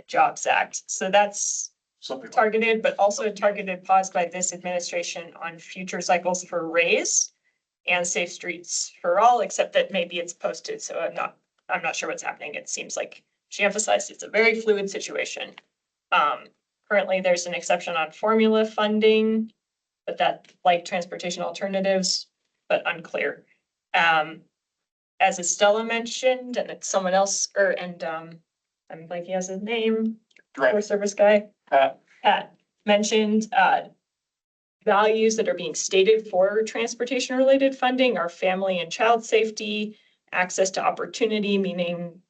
Jobs Act. So that's something. targeted, but also a targeted pause by this administration on future cycles for RAISE and Safe Streets for All, except that maybe it's posted. So I'm not sure what's happening. It seems like she emphasized it's a very fluid situation. Currently there's an exception on formula funding, but that like transportation alternatives, but unclear. As Estella mentioned, and it's someone else, I'm blanking as his name, Forest Service guy. Pat mentioned, values that are being stated for transportation related funding are family and child safety, access to opportunity, meaning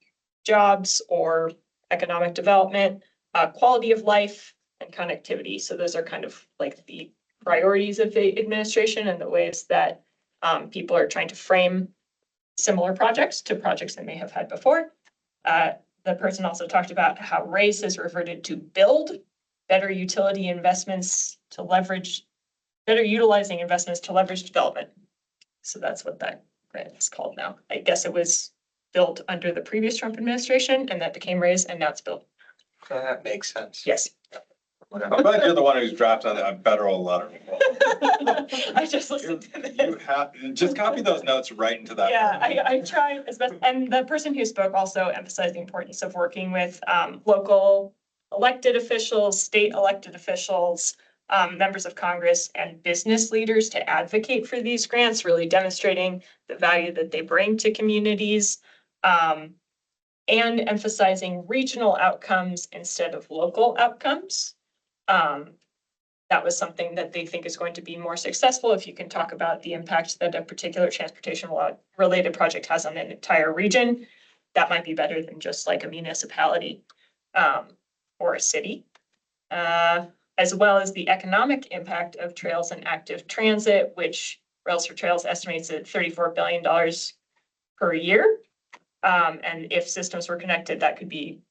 jobs or economic development, quality of life and connectivity. So those are kind of like the priorities of the administration and the ways that people are trying to frame similar projects to projects they may have had before. The person also talked about how RAISE has reverted to build better utility investments to leverage, better utilizing investments to leverage development. So that's what that grant is called now. I guess it was built under the previous Trump administration and that became RAISE and now it's built. That makes sense. Yes. I'm glad you're the one who's drafted a federal letter. I just listened to this. You have, just copy those notes right into that. Yeah, I tried as best, and the person who spoke also emphasized the importance of working with local elected officials, state elected officials, members of Congress and business leaders to advocate for these grants, really demonstrating the value that they bring to communities, and emphasizing regional outcomes instead of local outcomes. That was something that they think is going to be more successful if you can talk about the impact that a particular transportation related project has on an entire region. That might be better than just like a municipality or a city. As well as the economic impact of trails and active transit, which Rails for Trails estimates at $34 billion per year. And if systems were connected, that could be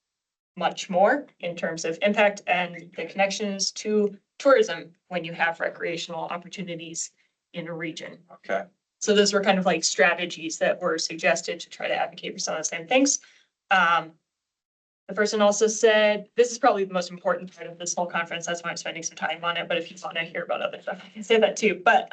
much more in terms of impact and the connections to tourism when you have recreational opportunities in a region. Okay. So those were kind of like strategies that were suggested to try to advocate for some of the same things. The person also said, this is probably the most important part of this whole conference. That's why I'm spending some time on it. But if you want to hear about other stuff, I can say that too. But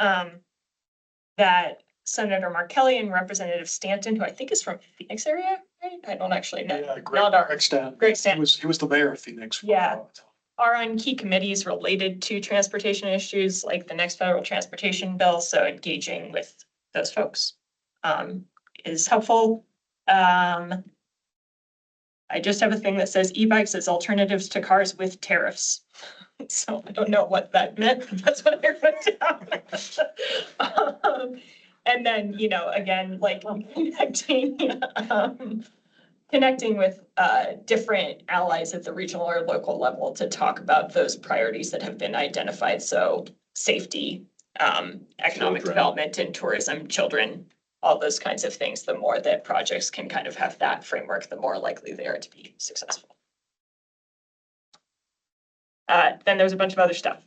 that Senator Mark Kelly and Representative Stanton, who I think is from Phoenix area, right? I don't actually know. Yeah, Not our, Greg Stanton. Greg Stanton. He was the mayor of Phoenix. for a Yeah. while. Are on key committees related to transportation issues like the next federal transportation bill. So engaging with those folks is helpful. I just have a thing that says e-bikes as alternatives to cars with tariffs. So I don't know what that meant, but that's what I wrote down. And then, you know, again, like connecting with different allies at the regional or local level to talk about those priorities that have been identified. So safety, economic development and tourism, children, all those kinds of things. The more that projects can kind of have that framework, the more likely they are to be successful. Then there was a bunch of other stuff.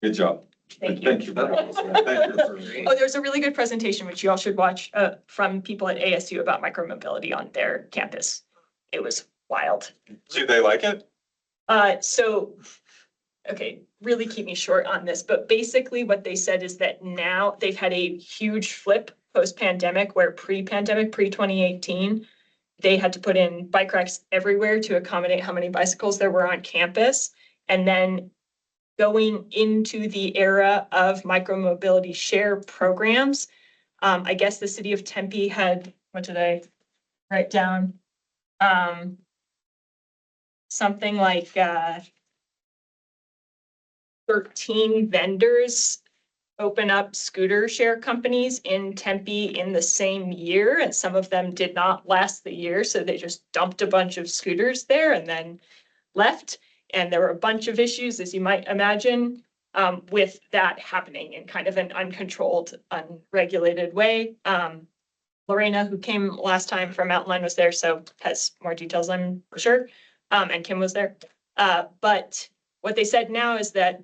Good job. Thank you. Thank you. Oh, there's a really good presentation, which you all should watch, from people at ASU about micromobility on their campus. It was wild. Do they like it? So, okay, really keep me short on this, but basically what they said is that now they've had a huge flip post-pandemic where pre-pandemic, pre-2018, they had to put in bike racks everywhere to accommodate how many bicycles there were on campus. And then going into the era of micromobility share programs, I guess the city of Tempe had, what did I write down? Something like 13 vendors open up scooter share companies in Tempe in the same year, and some of them did not last the year, so they just dumped a bunch of scooters there and then left. And there were a bunch of issues, as you might imagine, with that happening in kind of an uncontrolled, unregulated way. Lorena, who came last time from Mountain Line, was there, so has more details, I'm sure. And Kim was there. But what they said now is that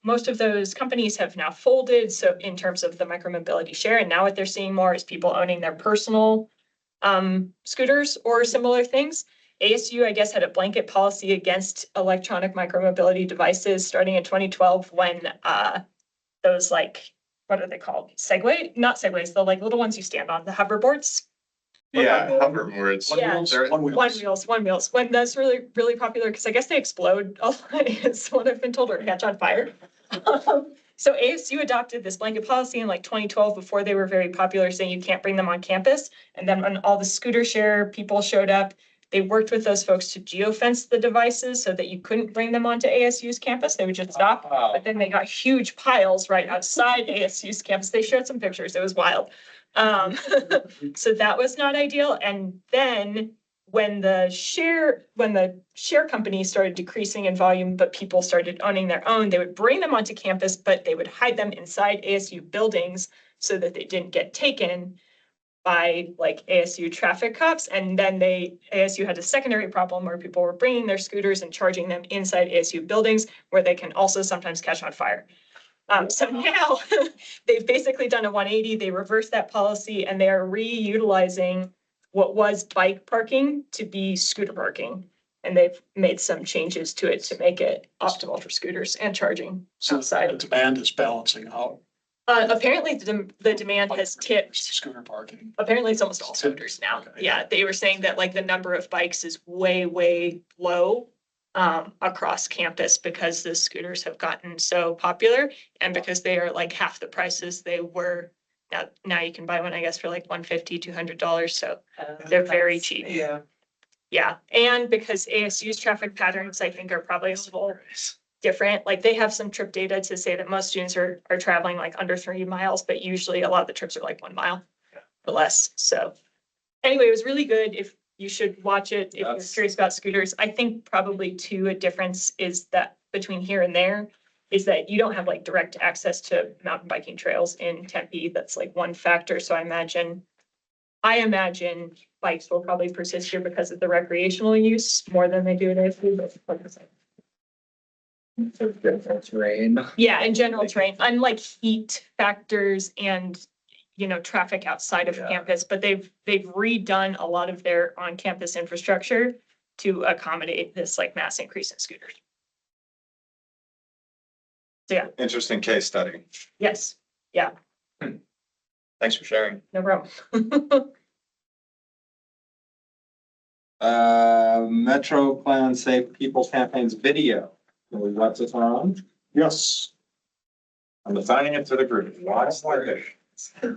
most of those companies have now folded. So in terms of the micromobility share, and now what they're seeing more is people owning their personal scooters or similar things. ASU, I guess, had a blanket policy against electronic micromobility devices starting in 2012 when those like, what are they called? Segway? Not Segways, the like little ones you stand on, the hoverboards. Yeah, hoverboards. One wheels. When that's really, really popular, because I guess they explode a lot, is what I've been told, or catch on fire. So ASU adopted this blanket policy in like 2012 before they were very popular, saying you can't bring them on campus. And then when all the scooter share people showed up, they worked with those folks to geofence the devices so that you couldn't bring them onto ASU's campus. They would just stop. But then they got huge piles right outside ASU's campus. They showed some pictures. It was wild. So that was not ideal. And then when the share company started decreasing in volume, but people started owning their own, they would bring them onto campus, but they would hide them inside ASU buildings so that they didn't get taken by like ASU traffic cops. And then ASU had a secondary problem where people were bringing their scooters and charging them inside ASU buildings where they can also sometimes catch on fire. So now they've basically done a 180. They reversed that policy and they are reutilizing what was bike parking to be scooter parking. And they've made some changes to it to make it optimal for scooters and charging So outside. the demand is balancing out Apparently the demand has tipped. scooter parking. Apparently it's almost all scooters now. Okay. Yeah, they were saying that like the number of bikes is way, way low across campus because the scooters have gotten so popular and because they are like half the prices they were. Now you can buy one, I guess, for like $150, $200. So they're very cheap. Yeah. Yeah, and because ASU's traffic patterns, I think, are probably a little different. Like they have some trip data to say that most students are traveling like under 3 miles, but usually a lot of the trips are like 1 mile or less. So anyway, it was really good. If you should watch it, if you're curious about scooters, I think probably too a difference is that between here and there is that you don't have like direct access to mountain biking trails in Tempe. That's like one factor. So I imagine bikes will probably persist here because of the recreational use more than they do in ASU, but like I said. Terrain. Yeah, in general terrain, unlike heat factors and, traffic outside of campus, but they've redone a lot of their on-campus infrastructure to accommodate this like mass increase in scooters. So yeah, Interesting case study. yes, yeah, Thanks for sharing. no problem. Metro Plan Safe People Campaigns video. Can we watch this on? Yes. I'm assigning it to the group. Watch the I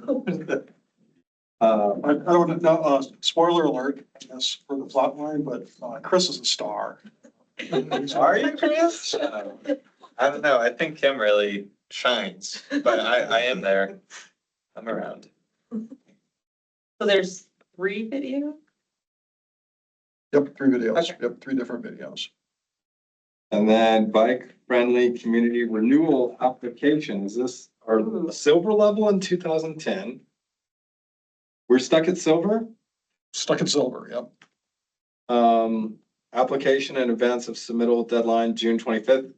don't know, spoiler alert, I guess, for the plot line, but Chris is a star. Are you, Chris? I don't know. I think Kim really shines, but I am there. I'm around. So there's 3 videos? Yep, 3 videos. Okay. Yep, 3 different videos. And then bike-friendly community renewal application. Is this our silver level in 2010? We're stuck at silver? Stuck in silver, yep. Application in advance of submittal deadline, June 25th.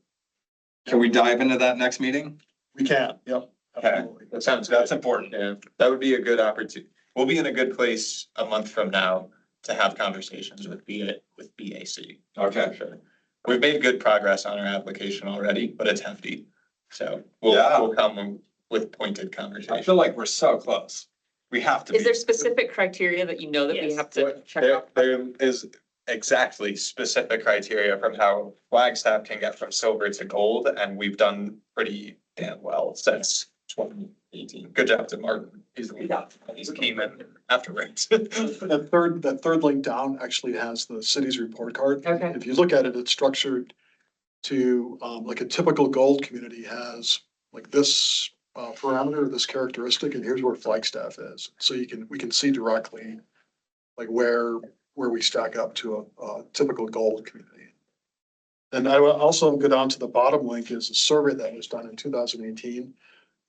Can we dive into that next meeting? We can, yep. Okay, Absolutely. that's important. Yeah, that would be a good opportunity. We'll be in a good place a month from now to have conversations with BAC. Okay. Sure. We've made good progress on our application already, but it's hefty. So Yeah. we'll come with pointed I conversation. feel like we're so close. We have to be. Is there specific criteria that you know that we Yes. have to check There, off? there is exactly specific criteria from how Flagstaff can get from silver to gold, and we've done pretty damn well since 2018. Good job to Martin. He's came in afterwards. That third link down actually has the city's report card. Okay. If you look at it, it's structured to, like a typical gold community has like this parameter, this characteristic, and here's where Flagstaff is. So we can see directly like where we stack up to a typical gold community. And I will also go down to the bottom link is a survey that was done in 2018.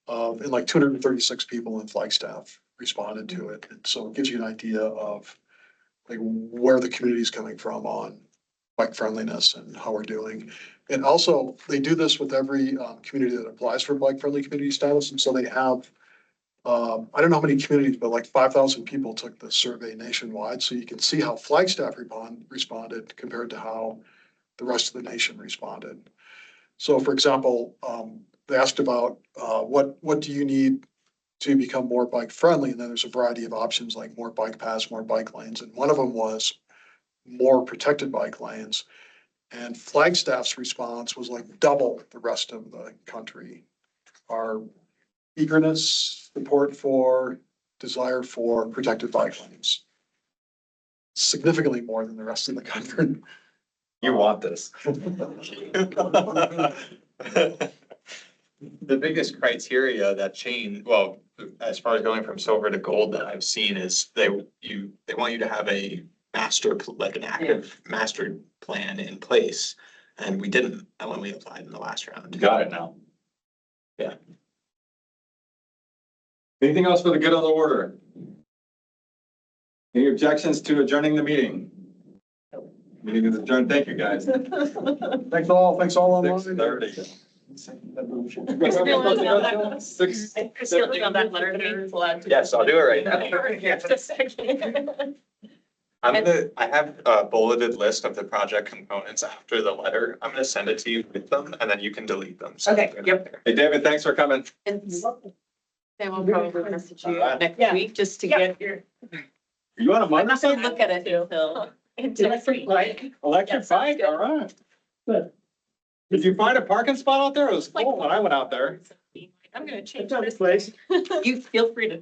And like 236 people in Flagstaff responded to it. And so it gives you an idea of like where the community is coming from on bike friendliness and how we're doing. And also, they do this with every community that applies for bike friendly community status. And so they have, I don't know how many communities, but like 5,000 people took the survey nationwide. So you can see how Flagstaff responded compared to how the rest of the nation responded. So for example, they asked about what do you need to become more bike friendly? And then there's a variety of options like more bike paths, more bike lanes. And one of them was more protected bike lanes. And Flagstaff's response was like double the rest of the country. Our eagerness, support for, desire for protected bike lanes. Significantly more than the rest of the country. You want this. The biggest criteria that change, well, as far as going from silver to gold that I've seen is they want you to have a like an active master plan in place. And we didn't when we applied in the last round. Got it now. Yeah. Anything else for the good of the order? Any objections to adjourning the meeting? Meeting is adjourned. Thank you, guys. Thanks all online. 6:30. Christine, on that letter to me. Yes, I'll do it right now. Just a second. I have a bulleted list of the project components after the letter. I'm gonna send it to you with them and then you can delete them. So Okay, they're not yep. there. Hey, David, thanks for coming. And then we'll probably message you Alright. next week just to get your. You want a I'm not motorcycle? gonna look at it until next week. Electric bike, all right. Good. Did you find a parking spot out there? It was full when I went out there. I'm gonna change It's on this. its place. You feel free to.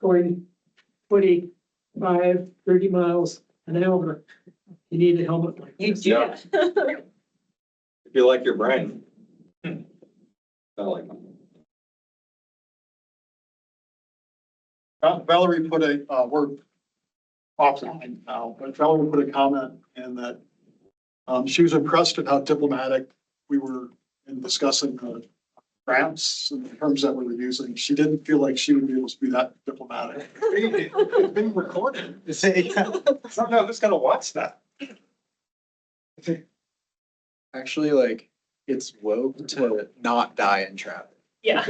Going 25, 30 miles an hour. You need a helmet like You this. do. Yeah. If you like your brain. I like them. Valerie put we're offline now, but Valerie put a comment in that she was impressed at how diplomatic we were in discussing the grants and the terms that we were using. She didn't feel like she would be able to be that diplomatic. It's being recorded. I don't know who's gonna watch that. Actually, like, it's woke to not die in traffic. Yeah.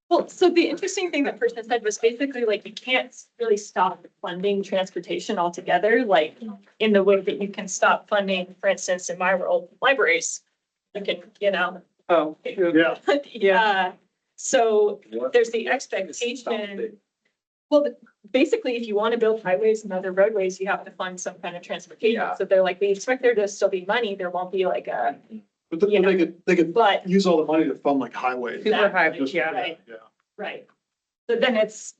Well, so the interesting thing that person said was basically like, you can't really stop funding transportation altogether, like in the way that you can stop funding, for instance, in my world, libraries. You can, Oh. Yeah. Yeah. So there's the expectation. Well, basically, if you want to build highways and other roadways, you have to fund some kind of transportation. Yeah. So they're like, we expect there to still be money. There won't be like a, But they could but. use all the money to fund like highways. Super highways, yeah. Right. Yeah. Right. So then it's,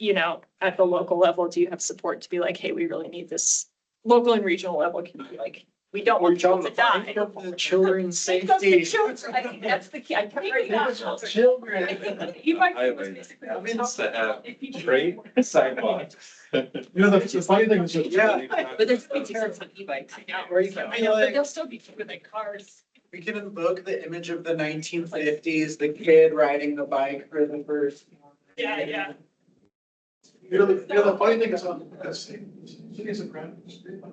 at the local level, do you have support to be like, hey, we really need this local and regional level can be like, we don't want people to die. Children's Think of the children. I think that's the key. I kept writing down children. E-bike was basically. Straight sidewalks. The funny thing is that, But there's big difference on e-bikes. I know, but they'll still be cheaper than cars. We can invoke the image of the 1950s, the kid riding the bike for the first. Yeah. the funny thing is on, cities and grand street,